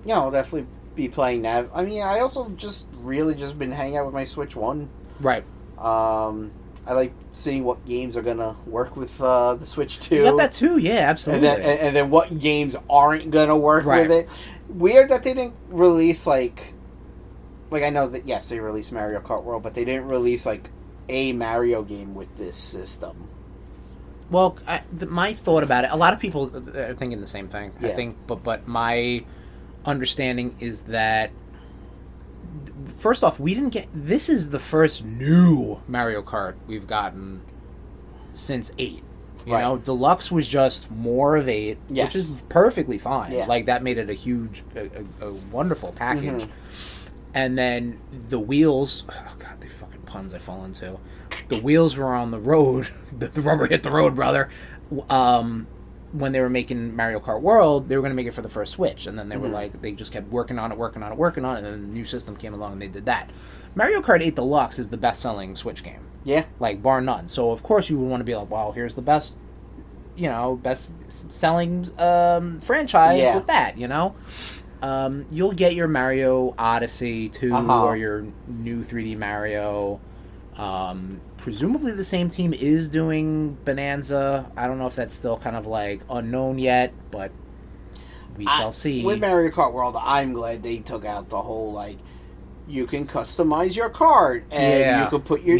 definitely be playing that. I mean, I also just been hanging out with my Switch 1. Right. I like seeing what games are gonna work with the Switch 2. You got that too, yeah, absolutely. And then what games aren't gonna work with it. Weird that they didn't release like I know that yes they released Mario Kart World, but they didn't release like a Mario game with this system. Well, my thought about it, a lot of people are thinking the same thing. Yeah. I think, but my understanding is that first off, this is the first new Mario Kart we've gotten since 8. You know, Deluxe was just more of 8, which is perfectly fine. Yeah. Like, that made it a huge, a wonderful package. Mm-hmm. And then the wheels, oh god, the fucking puns I fall into. The wheels were on the road. The rubber hit the road, brother. When they were making Mario Kart World, they were going to make it for the first Switch. And then they were like, they just kept working on it. And then the new system came along and they did that. Mario Kart 8 Deluxe is the best-selling Switch game. Yeah. Like, bar none. So, of course, you would want to be like, wow, here's the best-selling franchise with that, You'll get your Mario Odyssey 2 or your new 3D Mario. Presumably the same team is doing Bonanza. I don't know if that's still kind of like unknown yet, but we shall see. With Mario Kart World, I'm glad they took out the whole you can customize your cart and you can put your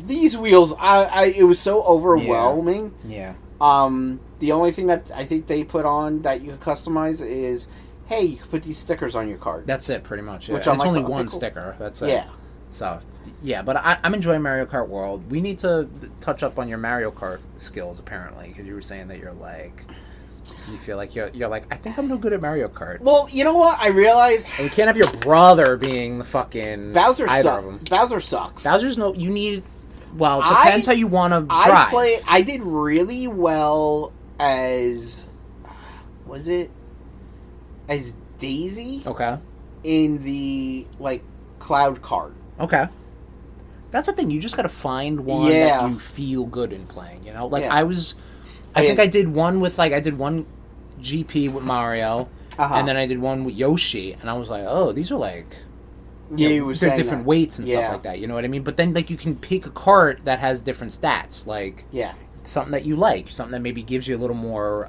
these wheels. It was so overwhelming. Yeah. The only thing that I think they put on that you can customize is, hey, you can put these stickers on your cart. That's it, pretty much. Yeah. Which it's only one sticker. That's it. Yeah. So, yeah, but I'm enjoying Mario Kart World. We need to touch up on your Mario Kart skills, apparently, because you were saying that you feel like you're like, I think I'm no good at Mario Kart. Well, you know what? I realized... And we can't have your brother being the fucking... Bowser Bowser sucks. Bowser's you need... Well, depends how you want to drive. I did really well as... Was it? As Daisy? Okay. In the, Cloud Kart. Okay. That's the thing. You just got to find one that you feel good in playing, I think I did one with, I did one GP with Mario, and then I did one with Yoshi, and I was like, oh, these are, they're different weights and stuff like that, you know what I mean? But then, you can pick a cart that has different stats, something that you like, something that maybe gives you a little more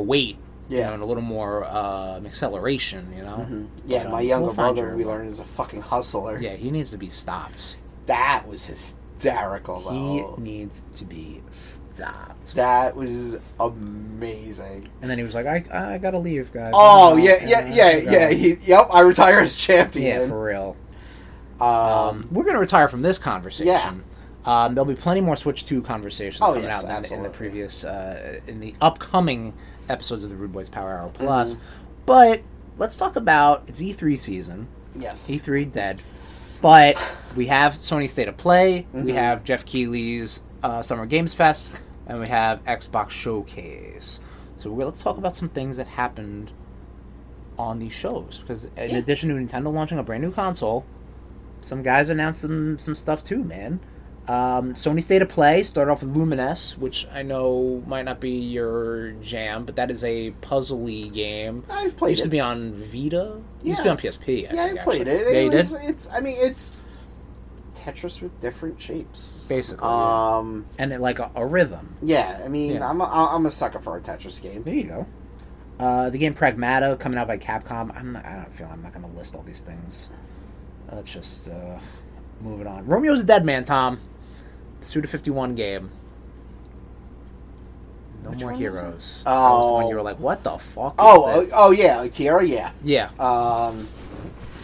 weight, and a little more acceleration, Mm-hmm. Yeah, my younger brother, we learned, is a fucking hustler. Yeah, he needs to be stopped. That was hysterical, though. He needs to be stopped. That was amazing. And then he was like, I gotta leave, guys. Oh, yeah. I retire as champion. Yeah, for real. We're gonna retire from this conversation. Yeah. There'll be plenty more Switch 2 conversations coming out in the previous, in the upcoming episodes of the RudeBoyz Power Hour Plus. Mm-hmm. But let's talk about it's E3 season. Yes. E3 dead. But we have Sony State of Play, Mm-hmm. we have Jeff Keighley's Summer Games Fest, and we have Xbox Showcase. So let's talk about some things that happened on these shows. Because in addition to Nintendo launching a brand new console, some guys announced some stuff too, man. Sony State of Play started off with Lumines, which I know might not be your jam, but that is a puzzle-y game. I've played it. Used to be on Vita. Used to be on PSP. I played it. It's Tetris with different shapes, basically. And it, like a rhythm. Yeah, I mean, yeah. I'm a sucker for a Tetris game. There you go. The game Pragmata coming out by Capcom. I'm not going to list all these things. Let's just move it on. Romeo's Dead Man, Tom. The Suda51 game. No Which More one Heroes. Oh. That was the one you were like, what the fuck? Oh yeah, Akira, yeah. Yeah.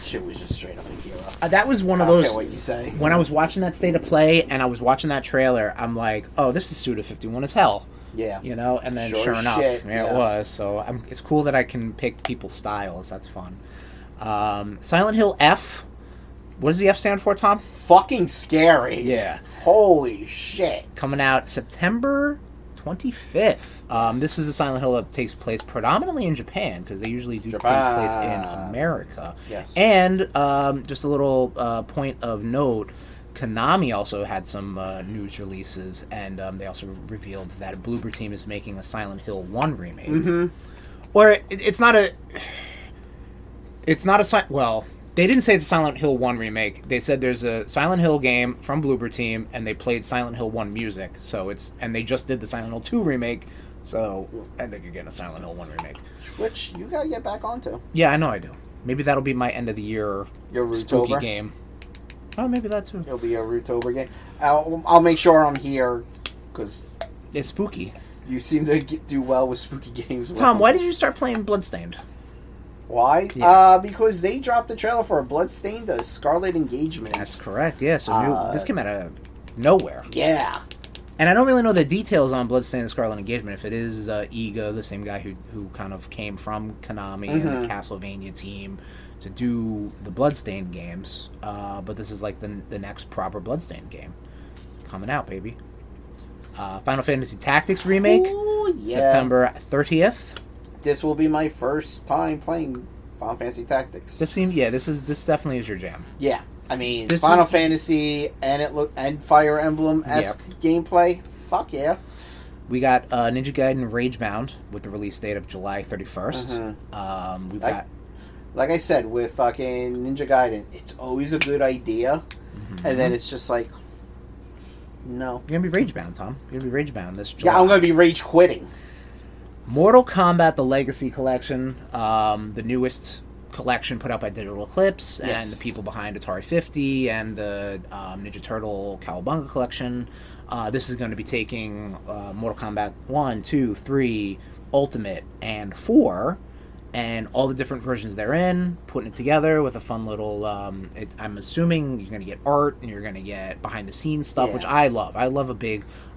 Shit was just straight up Akira. That was one of I don't those. care what you say. When I was watching that State of Play and I was watching that trailer, I'm like, oh, this is Suda51 as hell. Yeah. You know, and then sure enough, it was. So it's cool that I can pick people's styles. That's fun. Silent Hill F. What does the F stand for, Tom? Fucking scary. Yeah. Holy shit. Coming out September 25th. This is a Silent Hill that takes place predominantly in Japan, because they usually do take place in America. Yes. And just a little point of note, Konami also had some news releases, and they also revealed that Bloober Team is making a Silent Hill 1 remake. Mm-hmm. Or it's not a... Well... They didn't say it's a Silent Hill 1 remake. They said there's a Silent Hill game from Bloober Team, and they played Silent Hill 1 music. And they just did the Silent Hill 2 remake, so I think you're getting a Silent Hill 1 remake. Which you gotta get back onto. Yeah, I know I do. Maybe that'll be my end of the year spooky game. Oh, maybe that too. It'll be a Rootober game. I'll make sure I'm here, because it's spooky. You seem to do well with spooky games. Tom, why did you start playing Bloodstained? Why? Yeah. Because they dropped the trailer for Bloodstained, a Scarlet Engagement. That's correct, yeah. So this came out of nowhere. Yeah. And I don't really know the details on Bloodstained and Scarlet Engagement. If it is Iga, the same guy who kind of came from Konami and the Castlevania team to do the Bloodstained games. But this is like the next proper Bloodstained game. Coming out, baby. Final Fantasy Tactics Remake. Ooh, yeah. September 30th. This will be my first time playing Final Fantasy Tactics. This definitely is your jam. Yeah, I mean Final Fantasy and Fire Emblem-esque gameplay. Fuck yeah. We got Ninja Gaiden Ragebound with the release date of July 31st. We've got, like I said, with fucking Ninja Gaiden, it's always a good idea, and then it's just like, no. You're gonna be Ragebound, Tom. You're gonna be Ragebound this July. Yeah, I'm gonna be rage quitting. Mortal Kombat: The Legacy Collection, the newest collection put out by Digital Eclipse, and the people behind Atari 50, and the Ninja Turtle Cowabunga collection. This is going to be taking Mortal Kombat 1, 2, 3, Ultimate, and 4, and all the different versions they're in, putting it together with a fun little... I'm assuming you're going to get art, and you're going to get behind-the-scenes stuff, which I love. I love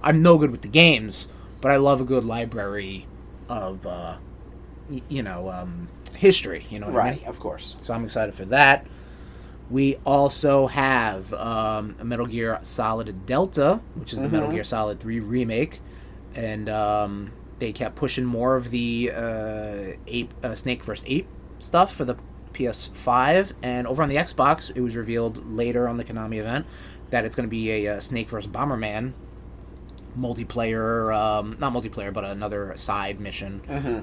I'm no good with the games, but I love a good library of history, you know what I mean? Right, of course. So I'm excited for that. We also have a Metal Gear Solid Delta, which is the Metal Gear Solid 3 remake, and they kept pushing more of the Snake vs. Ape stuff for the PS5, and over on the Xbox, it was revealed later on the Konami event that it's going to be a Snake vs. Bomberman multiplayer, not multiplayer, but another side mission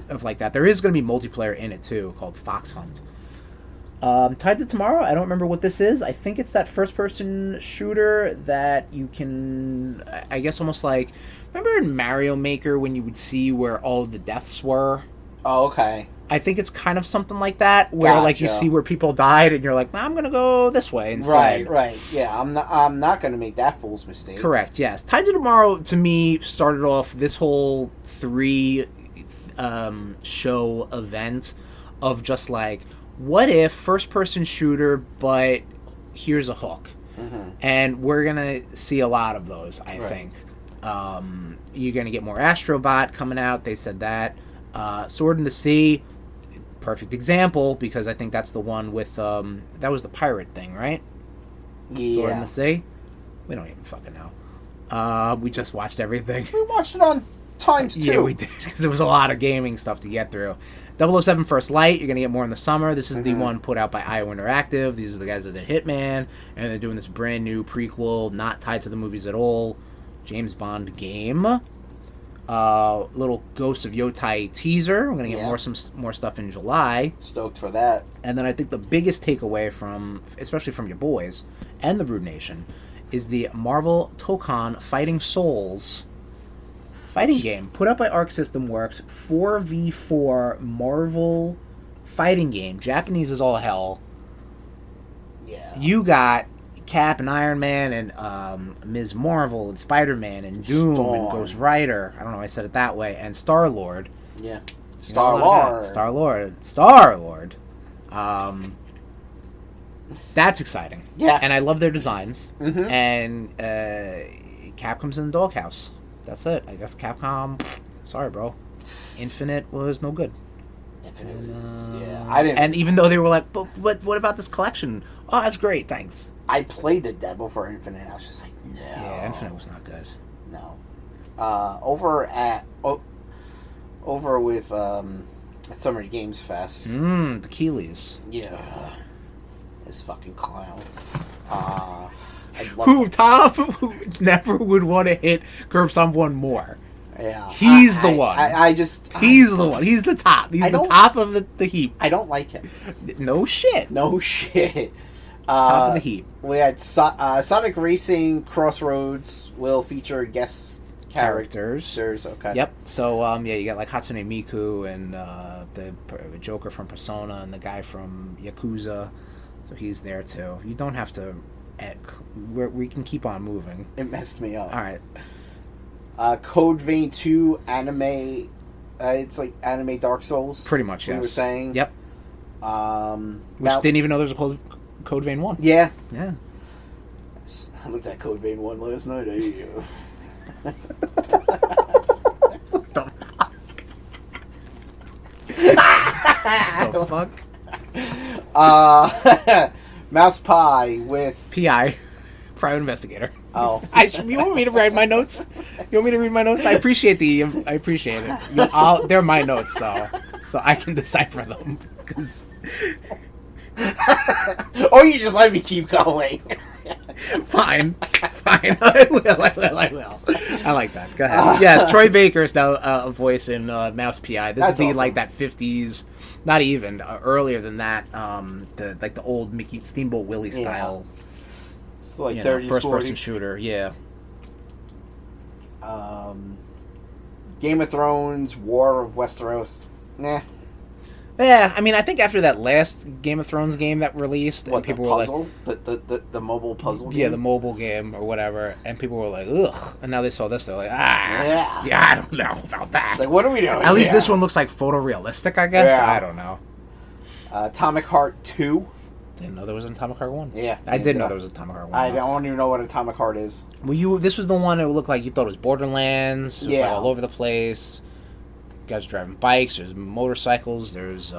of like that. There is going to be multiplayer in it too, called Fox Hunt. Tied to Tomorrow, I don't remember what this is. I think it's that first-person shooter that you can, I guess, almost like, remember in Mario Maker when you would see where all the deaths were? Oh, okay. I think it's kind of something like that, where like you see where people died, and you're like, I'm gonna go this way instead. Right. Yeah, I'm not gonna make that fool's mistake. Correct. Yes. Tied to Tomorrow to me started off this whole 3 show event of just like, what if first person shooter, but here's a hook, and we're gonna see a lot of those. I think you're gonna get more Astrobot coming out. They said that. Sword in the Sea. Perfect example, because I think that's the one with that was the pirate thing, right? Sword in the Sea. We don't even fucking know. We just watched everything. We watched it on times 2. Yeah, we did, because there was a lot of gaming stuff to get through. 007 First Light, you're going to get more in the summer. This is the one put out by IO Interactive. These are the guys that did Hitman, and they're doing this brand new prequel, not tied to the movies at all, James Bond game. Little Ghosts of Yotai teaser. We're going to get more stuff in July. Stoked for that. And then I think the biggest takeaway from, especially from your boys and the RudeNation, is the Marvel Tokon Fighting Souls fighting game put out by Arc System Works. 4v4 Marvel fighting game. Japanese is all hell. Yeah. You got Cap and Iron Man and Ms. Marvel and Spider-Man and Doom and Ghost Rider. I don't know why I said it that way. And Star-Lord. Yeah. Star-Lord. That's exciting. Yeah. And I love their designs. And Capcom's in the doghouse. That's it. I guess Capcom. Sorry, bro. Infinite was no good. I didn't. And even though they were like, but what about this collection? Oh, that's great. Thanks. I played the demo for Infinite. I was just like, no. Yeah, Infinite was not good. No. Over with at Summer Games Fest. The Keeleys. Yeah. This fucking clown. Tom never would want to hit curb someone more. Yeah, he's the one. He's the one. He's the top. He's the top of the heap. I don't like him. No shit. Top of the heap. We had Sonic Racing Crossroads will feature guest characters. Okay. Yep. So you got like Hatsune Miku and the Joker from Persona and the guy from Yakuza. So he's there too. You don't have to. We can keep on moving. It messed me up. All right. Code Vein 2 anime. It's like anime Dark Souls. Pretty much, yes. We were saying. Yep. Which didn't even know there was a Code Vein 1. Yeah. Yeah. I looked at Code Vein 1 last night. What the fuck? Mouse Pie with PI, Private Investigator. Oh, you want me to write my notes? You want me to read my notes? I appreciate it. They're my notes though, so I can decipher them. Or you just let me keep going. Fine. I will. I like that. Go ahead. Yes, Troy Baker's now a voice in Mouse PI. This is awesome. Like that 50s, not even earlier than that. The old Mickey Steamboat Willie style. So like 30s, first 40s. person shooter. Yeah. Game of Thrones, War of Westeros. Nah. Yeah, I mean, I think after that last Game of Thrones game that released, and people were like, the mobile puzzle game? Yeah, the mobile game or whatever, and people were like, ugh. And now they saw this, they're like, I don't know about that. It's like, what are we doing? At least this one looks like photorealistic, I guess. Yeah. I don't know. Atomic Heart 2. Didn't know there was an Atomic Heart 1. Yeah. I did know there was an Atomic Heart 1. I don't even know what Atomic Heart is. Well, this was the one that looked like you thought it was Borderlands. It was like all over the place. Guys driving bikes, there's motorcycles, there's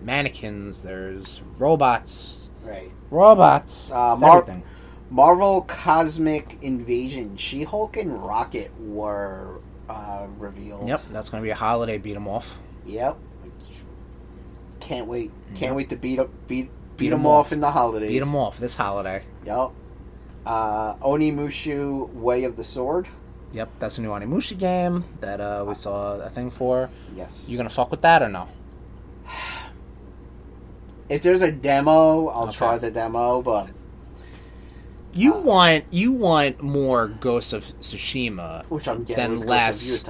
mannequins, there's robots. Right. Robots. Everything. Marvel Cosmic Invasion. She-Hulk and Rocket were revealed. Yep, that's going to be a holiday beat 'em off. Yep. Can't wait. Can't wait to beat them off in the holidays. Beat them off this holiday. Yep. Onimusha Way of the Sword. Yep, that's a new Onimusha game that we saw a thing for. Yes. You gonna fuck with that or no? If there's a demo, I'll try the demo, but you want more Ghosts of Tsushima, which I'm getting than less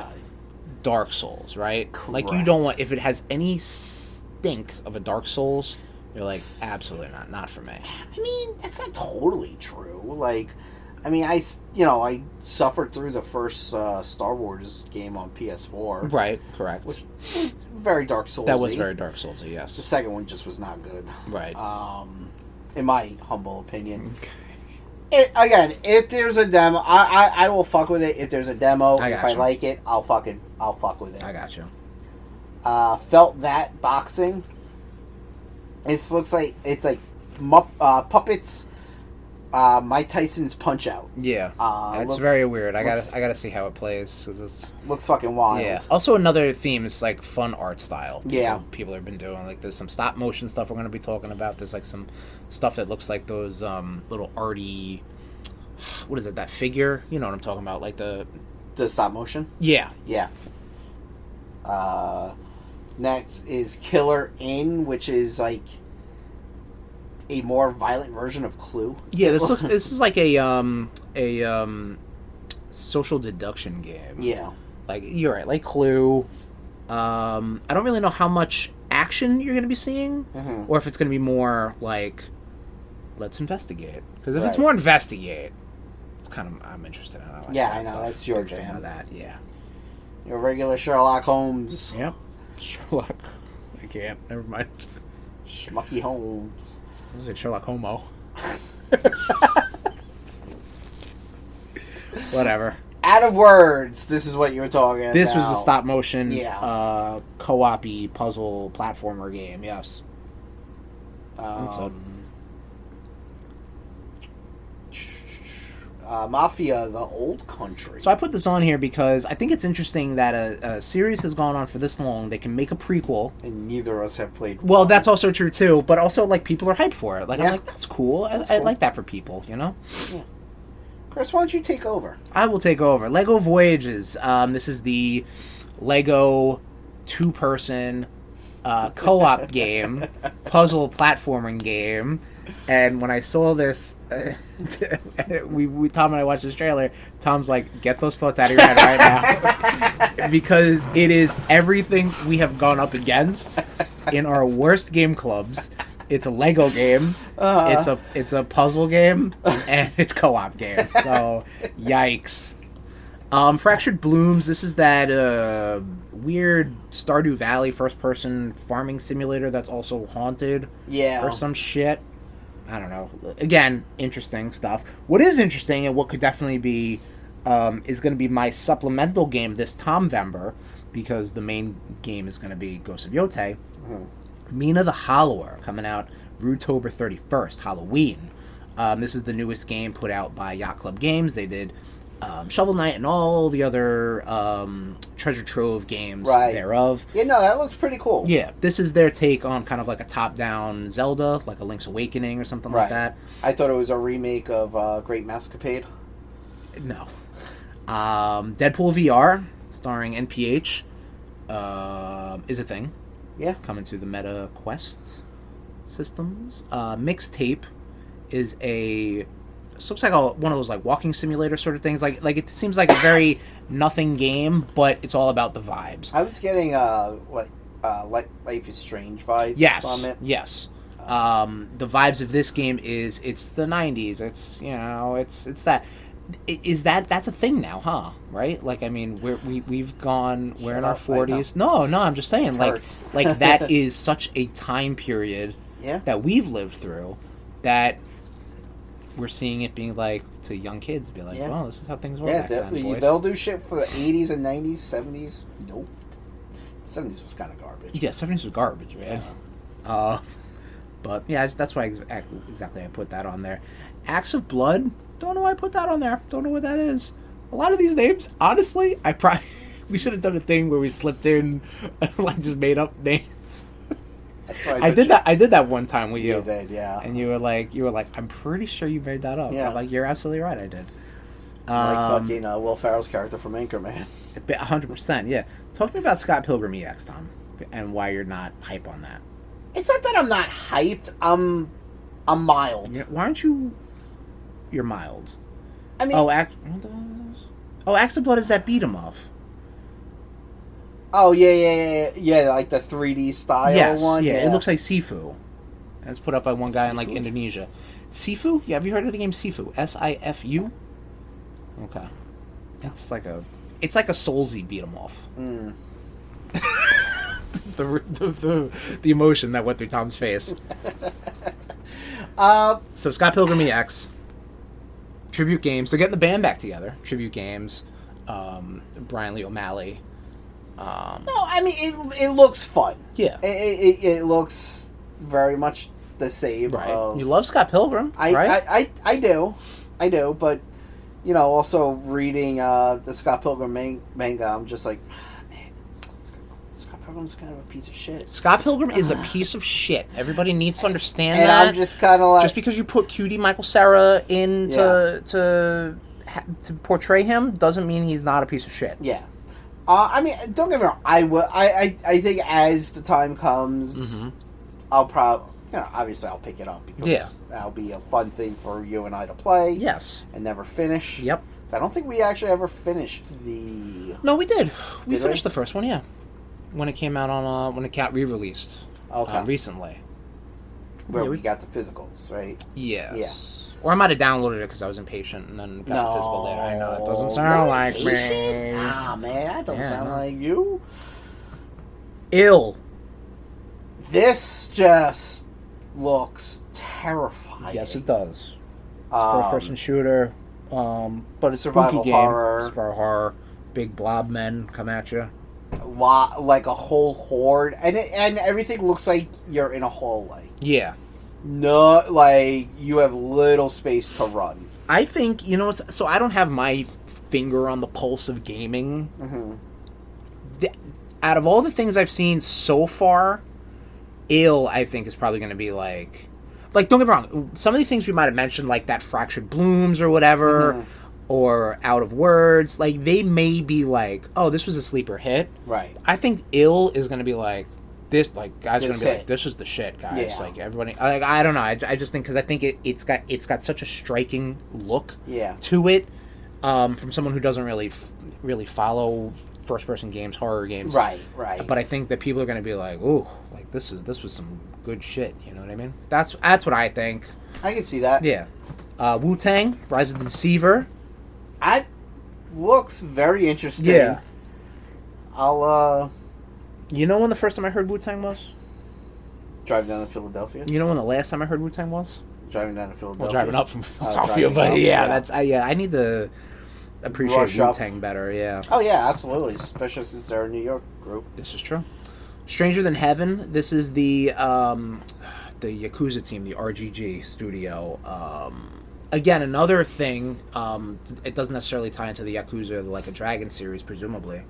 Dark Souls, right? Correct. Like you don't want, if it has any stink of a Dark Souls, you're like, absolutely not for me. I mean, that's not totally true. Like, I mean, I suffered through the first Star Wars game on PS4. Right, correct. Which very Dark Souls. That was very Dark Souls, yes. The second one just was not good. Right. In my humble opinion. If there's a demo, I will fuck with it. If there's a demo, if I like it, I'll fuck with it. I got you. Felt That Boxing. It looks like it's like puppets Mike Tyson's Punch-Out. Yeah, it's very weird. I gotta see how it plays, 'cause it's looks fucking wild. Yeah. Also, another theme is like fun art style. Yeah, people have been doing, like, there's some stop motion stuff we're gonna be talking about. There's like some stuff that looks like those little arty, what is it? That figure? You know what I'm talking about? Like the stop motion. Yeah. Yeah. Next is Killer In, which is like a more violent version of Clue. Yeah, this is like a social deduction game. Yeah. Like, you're right, like Clue. I don't really know how much action you're going to be seeing, or if it's going to be more like, let's investigate. Because if it's more investigate, it's kind of, I'm interested in it. I know, that's your jam. Fan of that, yeah. Your regular Sherlock Holmes. Yep. Sherlock. I can't, never mind. Schmucky Holmes. I was like Sherlock Homo. Whatever. Out of Words. This is what you were talking about. This was the stop motion, co-op-y puzzle platformer game. Yes. Mafia: The Old Country. So I put this on here because I think it's interesting that a series has gone on for this long. They can make a prequel, and neither of us have played. Well, that's also true too. But also, like, people are hyped for it. Like, yeah. I'm like, that's cool. I like that for people. You know. Yeah. Chris, why don't you take over? I will take over. Lego Voyages. This is the Lego two-person co-op game, puzzle platforming game. And when I saw this, Tom and I watched this trailer. Tom's like, "Get those thoughts out of your head right now," because it is everything we have gone up against in our worst game clubs. It's a Lego game. It's a puzzle game, and it's co-op game. So, yikes. Fractured Blooms. This is that weird Stardew Valley first-person farming simulator that's also haunted. Yeah. Or some shit. I don't know. Again, interesting stuff. What is interesting, and what could definitely be, is going to be my supplemental game this Tomvember, because the main game is going to be Ghost of Yotei. Mina the Hollower, coming out Rudetober 31st, Halloween. This is the newest game put out by Yacht Club Games. They did Shovel Knight and all the other treasure trove games thereof. Yeah, no, that looks pretty cool. Yeah, this is their take on kind of like a top-down Zelda, like a Link's Awakening or something like that. I thought it was a remake of Great Mascapade. No. Deadpool VR, starring NPH, is a thing. Yeah. Coming to the Meta Quest systems. Mixtape is a... This looks like one of those like walking simulator sort of things. Like it seems like a very nothing game, but it's all about the vibes. I was getting like Life is Strange vibes from it. Yes. The vibes of this game is it's the 90s. It's it's that. That's a thing now, huh? Right? Like, I mean, we've gone. We're in our 40s. No, I'm just saying, like that is such a time period that we've lived through that. We're seeing it being like to young kids, be like, "Well, this is how things were back then, boys." They'll do shit for the 80s and 90s, 70s. Nope. 70s was kind of garbage. Yeah, 70s was garbage, man. Yeah. But yeah, that's why exactly I put that on there. Acts of Blood. Don't know why I put that on there. Don't know what that is. A lot of these names, honestly, we should have done a thing where we slipped in like just made up names. That's I did that one time with you. You did, yeah. And you were like, I'm pretty sure you made that up. Yeah. I'm like, you're absolutely right. I did. Like fucking Will Ferrell's character from Anchorman. 100%. Yeah. Talk to me about Scott Pilgrim EX, Tom, and why you're not hype on that. It's not that I'm not hyped. I'm mild. Yeah, why aren't you? You're mild. I mean, Acts of Blood is that beat 'em off. Oh, yeah, like the 3D style one? Yeah, it looks like Sifu. It's put up by one guy in, like, Indonesia. Sifu? Yeah, have you heard of the game Sifu? Sifu? Okay. It's like a Soulsy beat 'em off. Mm. the emotion that went through Tom's face. So, Scott Pilgrim EX. Tribute games. They're getting the band back together. Tribute games. Brian Lee O'Malley. No, I mean it looks fun. Yeah, it looks very much the same. Right. Of, You love Scott Pilgrim, right? I do, but also reading the Scott Pilgrim manga, I'm just like, man, Scott Pilgrim's kind of a piece of shit. Scott Pilgrim is a piece of shit. Everybody needs to understand and that. I'm just kind of like, just because you put cutie Michael Cera in to portray him doesn't mean he's not a piece of shit. Yeah. I mean, don't get me wrong. I think as the time comes, I'll probably, obviously I'll pick it up because that'll be a fun thing for you and I to play. Yes. And never finish. Yep. So I don't think we actually ever finished the... No, we did. We finished we? the first one, yeah. When it came out on, when it got re-released. Okay. Recently. Where we got the physicals, right? Yes. Yeah. Or I might have downloaded it because I was impatient and then got the physical later. I know, that doesn't sound like me. Ah, man, that doesn't sound like you. Ill. This just looks terrifying. Yes, it does. It's first-person shooter, but it's survival spooky horror. Game. Survival horror. Big blob men come at you. Like a whole horde, and everything looks like you're in a hallway. Yeah. No, like you have little space to run. I think so. I don't have my finger on the pulse of gaming. Out of all the things I've seen so far, Ill, I think, is probably going to be like, don't get me wrong. Some of the things we might have mentioned, like that Fractured Blooms or whatever, or Out of Words, like they may be like, oh, this was a sleeper hit. Right. I think Ill is going to be like, this, like, guys are going to be hit. like, this is the shit, guys. Yeah. Like, everybody, like, I don't know. I just think, because I think it's got such a striking look to it, from someone who doesn't really follow first-person games, horror games. Right. But I think that people are going to be like, ooh, like, this was some good shit, you know what I mean? That's what I think. I can see that. Yeah. Wu-Tang, Rise of the Deceiver. That looks very interesting. Yeah. I'll, You know when the first time I heard Wu-Tang was? Driving down to Philadelphia. You know when the last time I heard Wu-Tang was? Driving down to Philadelphia. Well, driving up from Philadelphia, but that's I need to appreciate Wu-Tang better. Yeah. Oh yeah, absolutely, especially since they're a New York group. This is true. Stranger Than Heaven. This is the Yakuza team, the RGG studio. Again, another thing. It doesn't necessarily tie into the Yakuza, like a Dragon series, presumably.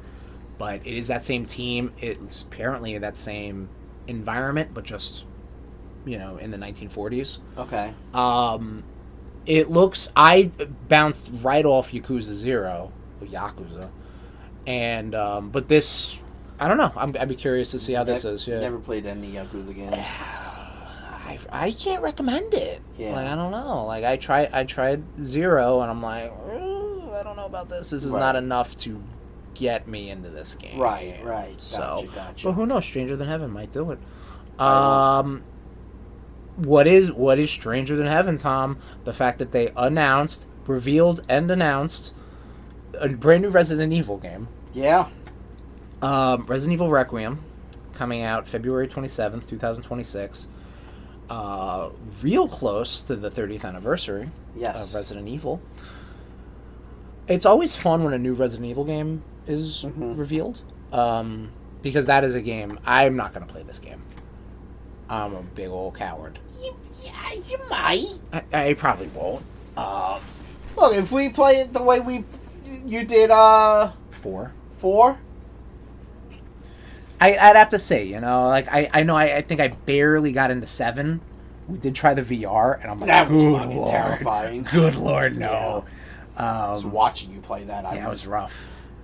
But it is that same team. It's apparently that same environment, but just, in the 1940s. Okay. It looks... I bounced right off Yakuza 0. Yakuza. And, but this... I don't know. I'd be curious to see how this is. Yeah. Never played any Yakuza games. I can't recommend it. Yeah. Like, I don't know. Like, I tried 0, and I'm like, I don't know about this. This is not enough to get me into this game. Right. So, Gotcha. but who knows? Stranger Than Heaven might do it. What is Stranger Than Heaven, Tom? The fact that they revealed and announced a brand new Resident Evil game. Yeah. Resident Evil Requiem, coming out February 27th, 2026. Real close to the 30th anniversary of Resident Evil. It's always fun when a new Resident Evil game is revealed, because that is a game. I'm not going to play this game. I'm a big old coward. You might. I probably won't. Look, if we play it the way you did 4. I'd have to say, I think I barely got into 7. We did try the VR, and I'm like, that was good fucking Lord. terrifying. Good Lord, no. I was watching you play that. It was rough.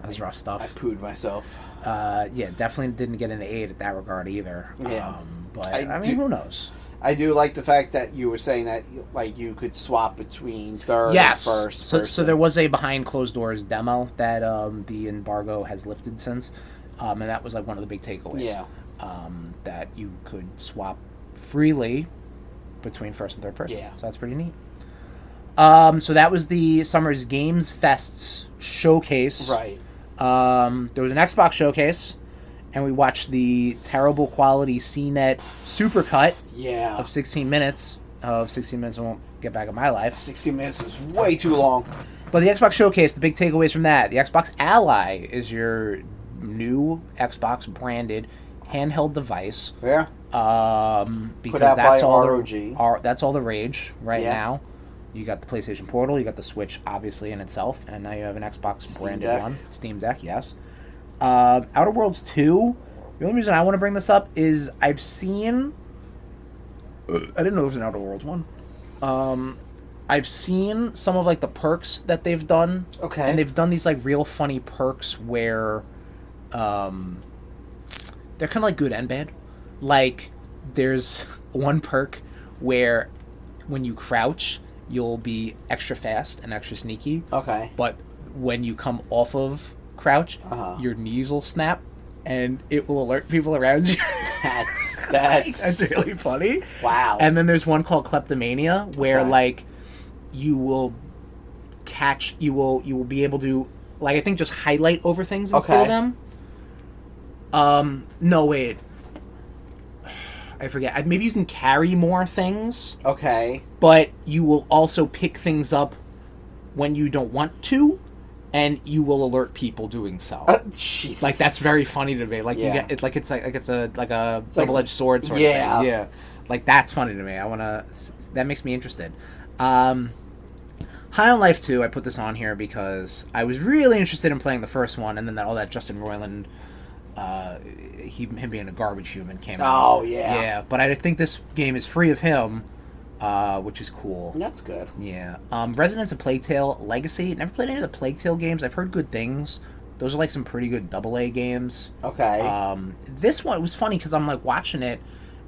That was rough stuff. I pooed myself. Definitely didn't get into 8 at that regard either. Yeah. But I mean, who knows? I do like the fact that you were saying that, like, you could swap between third and first. So there was a behind closed doors demo that the embargo has lifted since, and that was like one of the big takeaways. Yeah. That you could swap freely between first and third person. Yeah. So that's pretty neat. So that was the Summer's Games Fest's showcase. Right. There was an Xbox showcase, and we watched the terrible quality CNET supercut of 16 minutes. I won't get back in my life. 16 minutes was way too long. But the Xbox showcase, the big takeaways from that, the Xbox Ally is your new Xbox branded handheld device. Yeah. Because Put out that's by all ROG. that's all the rage right now. You got the PlayStation Portal, you got the Switch, obviously, in itself, and now you have an Xbox branded one. Steam Deck, yes. Outer Worlds 2, the only reason I want to bring this up is I've seen... I didn't know there was an Outer Worlds one. I've seen some of, like, the perks that they've done. Okay. And they've done these, like, real funny perks where... they're kind of, like, good and bad. Like, there's one perk where when you crouch... you'll be extra fast and extra sneaky. Okay. But when you come off of crouch, your knees will snap, and it will alert people around you. That's really funny. Wow. And then there's one called Kleptomania, where like you will be able to, like, I think just highlight over things and steal them. No, wait. I forget. Maybe you can carry more things. Okay. But you will also pick things up when you don't want to, and you will alert people doing so. Jesus. Like, that's very funny to me. Like you get it's a double-edged sword sort of thing. Yeah. Like, that's funny to me. That makes me interested. High on Life 2, I put this on here because I was really interested in playing the first one, and then all that Justin Roiland him being a garbage human came out. Oh, yeah. Yeah, but I think this game is free of him, which is cool. That's good. Yeah. Residents of Plague Tale Legacy. Never played any of the Plague Tale games. I've heard good things. Those are, like, some pretty good AA games. Okay. This one, it was funny because I'm, like, watching it,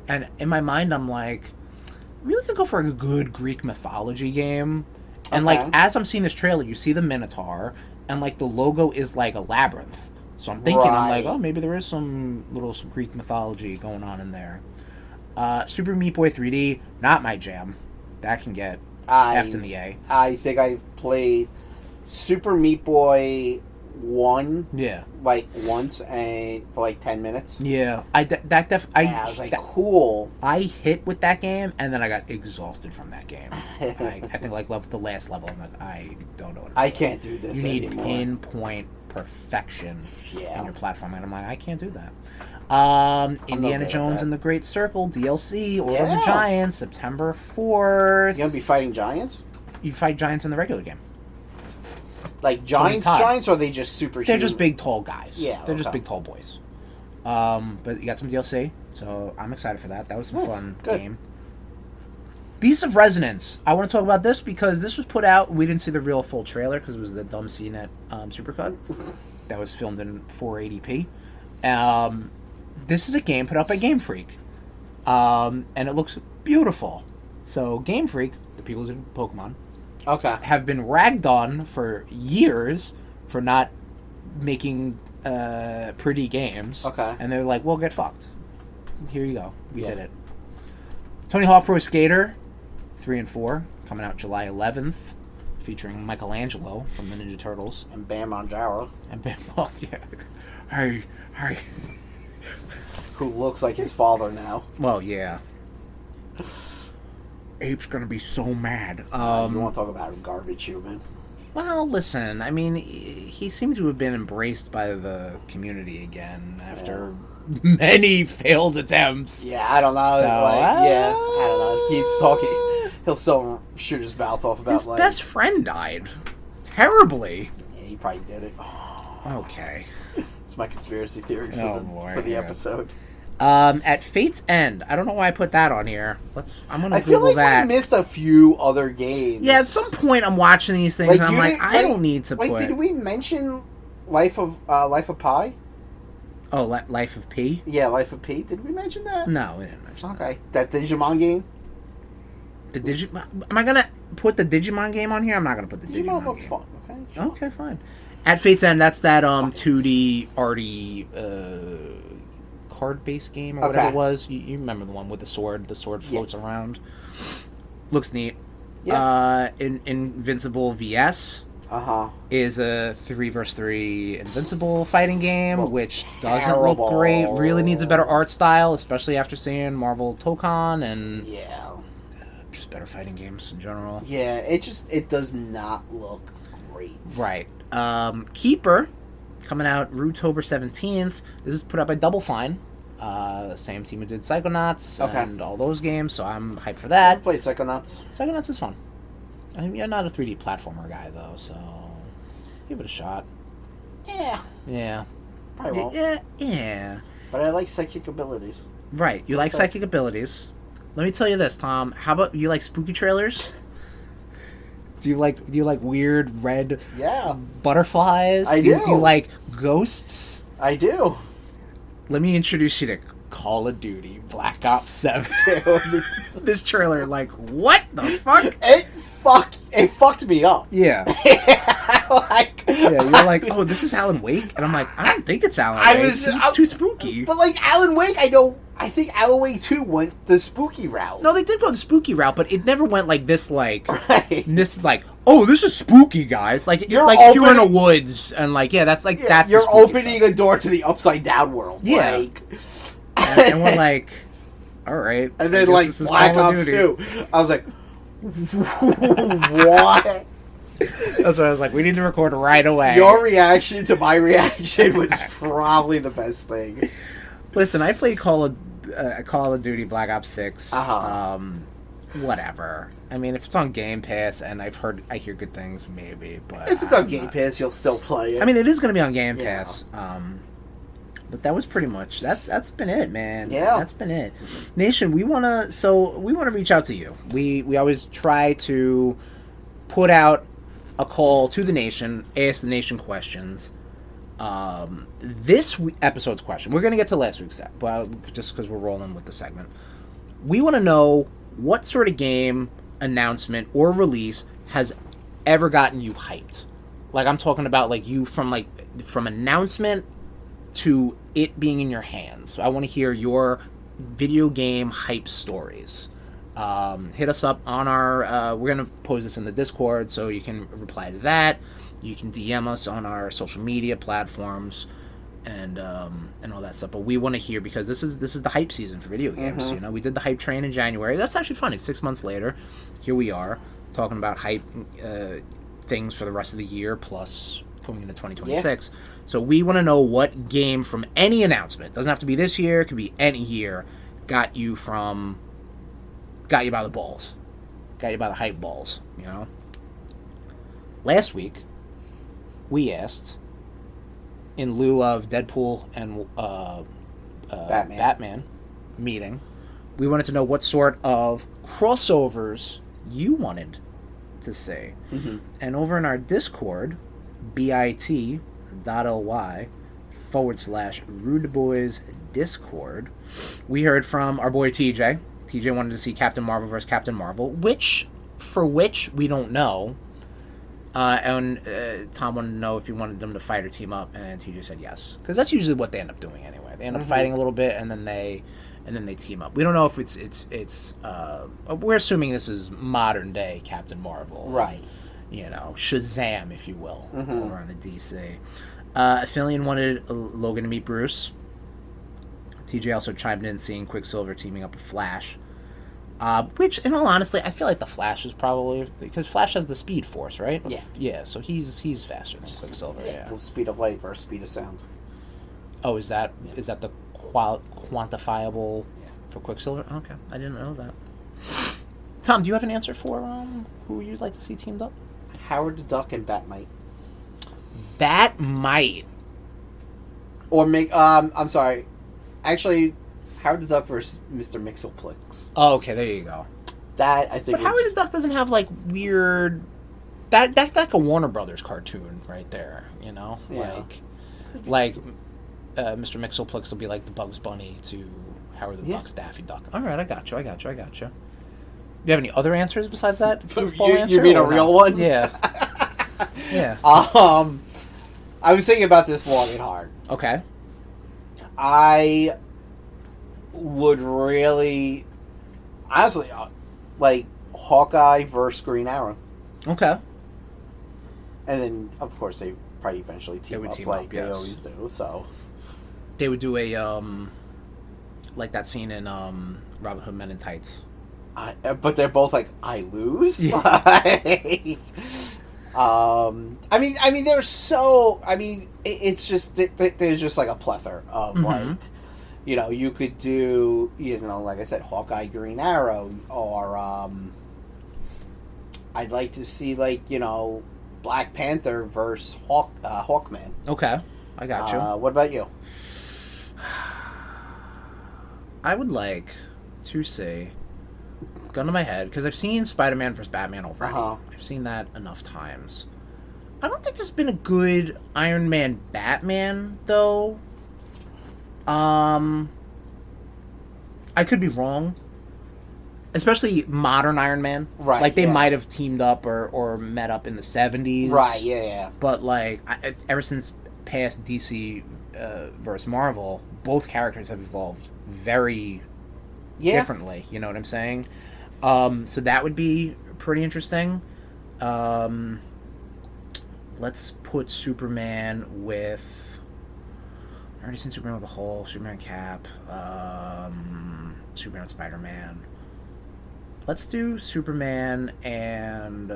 and in my mind, I'm like, I really could go for a good Greek mythology game. And, like, as I'm seeing this trailer, you see the Minotaur, and, like, the logo is, like, a labyrinth. So I'm thinking, I'm like, oh, maybe there is some little Greek mythology going on in there. Super Meat Boy 3D, not my jam. That can get F'd in the A. I think I've played Super Meat Boy 1. Yeah. Like, once, and for like 10 minutes. Yeah. I was like, cool. I hit with that game, and then I got exhausted from that game. I think, like, the last level, I'm like, I don't know what I can't do this anymore. You need pinpoint perfection in your platform, and I'm like, I can't do that. Indiana Jones and the Great Circle DLC, Order of the Giants, September 4th. You gonna be fighting giants? You fight giants in the regular game. Like giants, or are they just super huge? They're just big, tall guys. Yeah, they're just big, tall boys. But you got some DLC, so I'm excited for that. That was some fun game. Beasts of Resonance. I want to talk about this because this was put out. We didn't see the real full trailer because it was the dumb CNET supercut that was filmed in 480p. This is a game put out by Game Freak, and it looks beautiful. So Game Freak, the people who did Pokemon, have been ragged on for years for not making pretty games. And they're like, well, get fucked. Here you go. We did it. Tony Hawk Pro Skater 3 and 4 coming out July 11th, featuring Michelangelo from the Ninja Turtles and Bam Margera. Hey. Who looks like his father now. Well, yeah. Ape's gonna be so mad. You want to talk about a garbage human? Well, listen, I mean, he seems to have been embraced by the community again after many failed attempts. Yeah, I don't know. So, I don't know. He keeps talking. He'll still shoot his mouth off about his best friend died terribly. Yeah, he probably did it. Okay. It's my conspiracy theory for the episode. At Fate's End. I don't know why I put that on here. I'm gonna Google that. I feel like we missed a few other games. Yeah, at some point I'm watching these things and I'm like, I don't need to Wait, did we mention Life of Pi? Oh, Life of P? Yeah, Life of P. Did we mention that? No, we didn't mention that. Okay. That Digimon game? Am I gonna put the Digimon game on here? I'm not gonna put the Digimon game. Digimon looks fun, okay? Sure. Okay, fine. At Fate's End, that's that 2D arty card-based game or whatever it was. You remember the one with the sword? The sword floats around. Looks neat. Yeah. Invincible VS is a 3v3 Invincible fighting game, which doesn't look great. Really needs a better art style, especially after seeing Marvel Tokon and just better fighting games in general. Yeah, it does not look great. Right. Keeper, coming out Rudetober 17th. This is put out by Double Fine. Same team who did Psychonauts Okay. and all those games, so I'm hyped for I that. played Psychonauts. Psychonauts is fun. I'm not a 3D platformer guy, though, so give it a shot. Yeah. Yeah. Probably won't. Yeah. But I like psychic abilities. Right. You like psychic abilities. Let me tell you this, Tom. How about you like spooky trailers? Do you like weird red butterflies? I do. Do you like ghosts? I do. Let me introduce you to Call of Duty Black Ops 7. This trailer, like, what the fuck? It fucked me up. Yeah. You're like, oh, this is Alan Wake? And I'm like, I don't think it's Alan Wake. He's too spooky. But like Alan Wake, I think Alan Wake 2 went the spooky route. No, they did go the spooky route, but it never went like this, like, right. This is like, oh, this is spooky, guys. Like, you're in the woods, and like, that's you're opening a door to the upside down world. Yeah. Like. And we're like, all right. And then like Black Ops 2. I was like, what? That's what I was like, we need to record right away. Your reaction to my reaction was probably the best thing. Listen, I played Call of Duty Black Ops 6. Whatever. I mean, if it's on Game Pass and I hear good things, maybe. But if it's on Game Pass, you'll still play it. I mean, it is going to be on Game Pass. But that was pretty much that's been it, man. Yeah, that's been it. Nation, we wanna reach out to you. We always try to put out a call to the nation, ask the nation questions. This episode's question, we're gonna get to last week's set, but just because we're rolling with the segment, we want to know what sort of game, announcement, or release has ever gotten you hyped. Like, I'm talking about like you from announcement to it being in your hands. So I want to hear your video game hype stories. Hit us up on our we're going to post this in the Discord, so you can reply to that. You can DM us on our social media platforms and all that stuff. But we want to hear, because this is the hype season for video games. You know, we did the hype train in January. That's actually funny. 6 months later, here we are talking about hype things for the rest of the year, plus going into 2026. Yeah. So we want to know what game from any announcement, doesn't have to be this year, it could be any year, got you by the balls. Got you by the hype balls, you know? Last week, we asked, in lieu of Deadpool and Batman meeting, we wanted to know what sort of crossovers you wanted to see. And over in our Discord, bit.ly/RudeBoyz Discord, we heard from our boy TJ. TJ wanted to see Captain Marvel versus Captain Marvel, which we don't know. And Tom wanted to know if he wanted them to fight or team up, and TJ said yes, because that's usually what they end up doing anyway. They end up fighting a little bit, and then they team up. We don't know if it's we're assuming this is modern day Captain Marvel, right? You know, Shazam, if you will, over on the DC. Aphelion wanted Logan to meet Bruce. TJ also chimed in seeing Quicksilver teaming up with Flash. Which, in all honesty, I feel like the Flash is probably, because Flash has the Speed Force, right? Yeah. So he's faster than Quicksilver. Yeah. Speed of light versus speed of sound. Oh, is that the quantifiable for Quicksilver? Okay, I didn't know that. Tom, do you have an answer for who you'd like to see teamed up? Howard the Duck and Batmite. Batmite. Or I'm sorry. Actually, Howard the Duck versus Mr. Mxyzptlk. Oh, okay, there you go. That, I think... But Howard the Duck doesn't have, like, weird... That's like a Warner Brothers cartoon right there, you know? Yeah. Like Mr. Mxyzptlk will be like the Bugs Bunny to Howard the Duck's Daffy Duck. All right, I got you. Do you have any other answers besides that? You mean a real one? Yeah. Yeah. I was thinking about this long and hard. Okay. I would really, honestly, like Hawkeye versus Green Arrow. Okay. And then, of course, they probably eventually team up like they always do. So they would do a like that scene in Robin Hood Men in Tights. But they're both like, I lose. Yeah. I mean, there's so. I mean, it's just there's just like a plethora of like You know, you could do, you know, like I said, Hawkeye, Green Arrow, or I'd like to see, like, you know, Black Panther versus Hawkman. Okay, I got you. What about you? I would like to see, gun to my head, because I've seen Spider-Man vs. Batman already. I've seen that enough times. I don't think there's been a good Iron Man Batman, though. I could be wrong. Especially modern Iron Man. Right. Like, they might have teamed up or met up in the 70s. Right, yeah. But, like, ever since past DC versus Marvel, both characters have evolved very differently. You know what I'm saying? So that would be pretty interesting. Let's put Superman with... I already seen Superman with the Hulk, Superman Cap, Superman with Spider-Man. Let's do Superman and...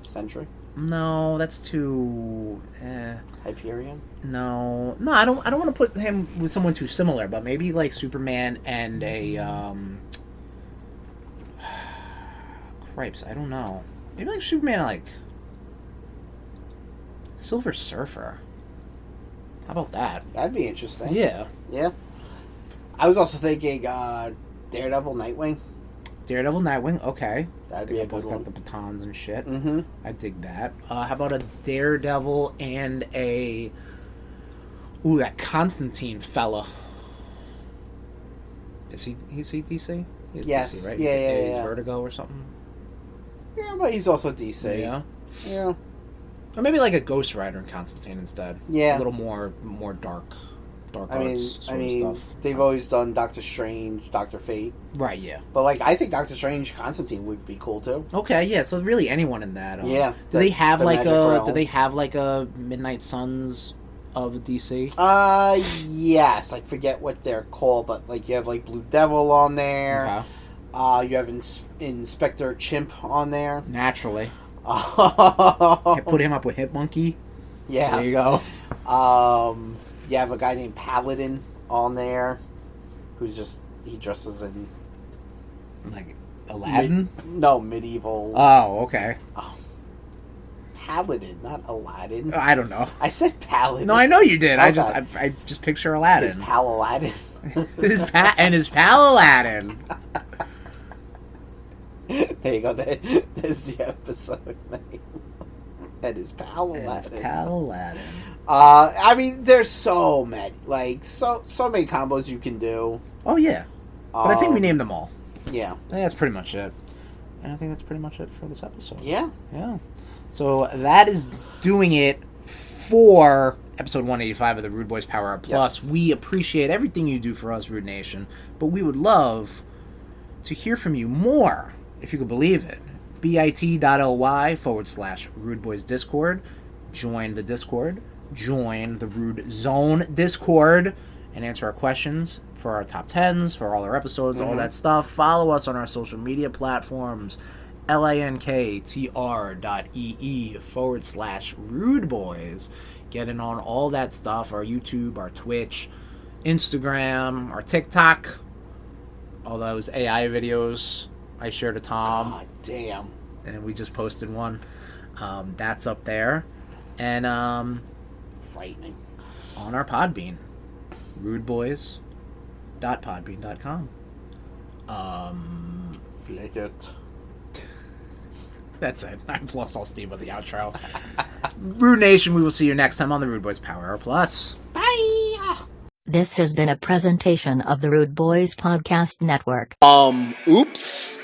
Sentry? No, that's too... Hyperion? No, I don't want to put him with someone too similar, but maybe like Superman and a... Cripes, I don't know. Maybe like Superman like... Silver Surfer. How about that? That'd be interesting. Yeah. Yeah. I was also thinking Daredevil, Nightwing. Daredevil, Nightwing, okay. That'd be a good both one. got the batons and shit. Mm-hmm. I dig that. How about a Daredevil and a... Ooh, that Constantine fella. Is he DC? He's Yes. DC, right? Yeah. Vertigo or something? Yeah, but he's also DC. Yeah. Yeah. Or maybe like a Ghost Rider and Constantine instead. Yeah. A little more dark I mean, arts sort of stuff. they've always done Doctor Strange, Doctor Fate. Right, yeah. But, like, I think Doctor Strange, Constantine would be cool, too. Okay, yeah, so really anyone in that. Yeah. Do they have like Magic a... Realm. Do they have like a Midnight Suns of DC? Yes. I forget what they're called, but, like, you have, like, Blue Devil on there. Okay. You have Inspector Chimp on there. Naturally. Oh. Put him up with Hit Monkey. Yeah. There you go. You have a guy named Paladin on there, he dresses in Like Aladdin? medieval. Oh, okay. Paladin, not Aladdin. I don't know. I said Paladin. No, I know you did. Okay. I just picture Aladdin. His pal Aladdin. his pal Aladdin. There you go. There's the episode name. And his pal Aladdin. His pal Aladdin. I mean, there's so many, like so many combos you can do. Oh yeah, but I think we named them all. Yeah, I think that's pretty much it. And I think that's pretty much it for this episode. Yeah. So that is doing it for episode 185 of the RudeBoyz Power Up Plus. Yes. We appreciate everything you do for us, RudeNation, but we would love to hear from you more, if you could believe it. bit.ly/RudeBoyz Discord. Join the Discord. Join the Rude Zone Discord and answer our questions for our top 10s, for all our episodes, all that stuff. Follow us on our social media platforms. linktr.ee/RudeBoyz. Get in on all that stuff. Our YouTube, our Twitch, Instagram, our TikTok. All those AI videos I shared to Tom. God damn. And we just posted one. That's up there. And Frightening. on our Podbean, RudeBoyz.podbean.com. Flick it. That's it. I've lost all steam with the outro. RudeNation, we will see you next time on the RudeBoyz Power Hour Plus. Bye. This has been a presentation of the RudeBoyz Podcast Network. Oops.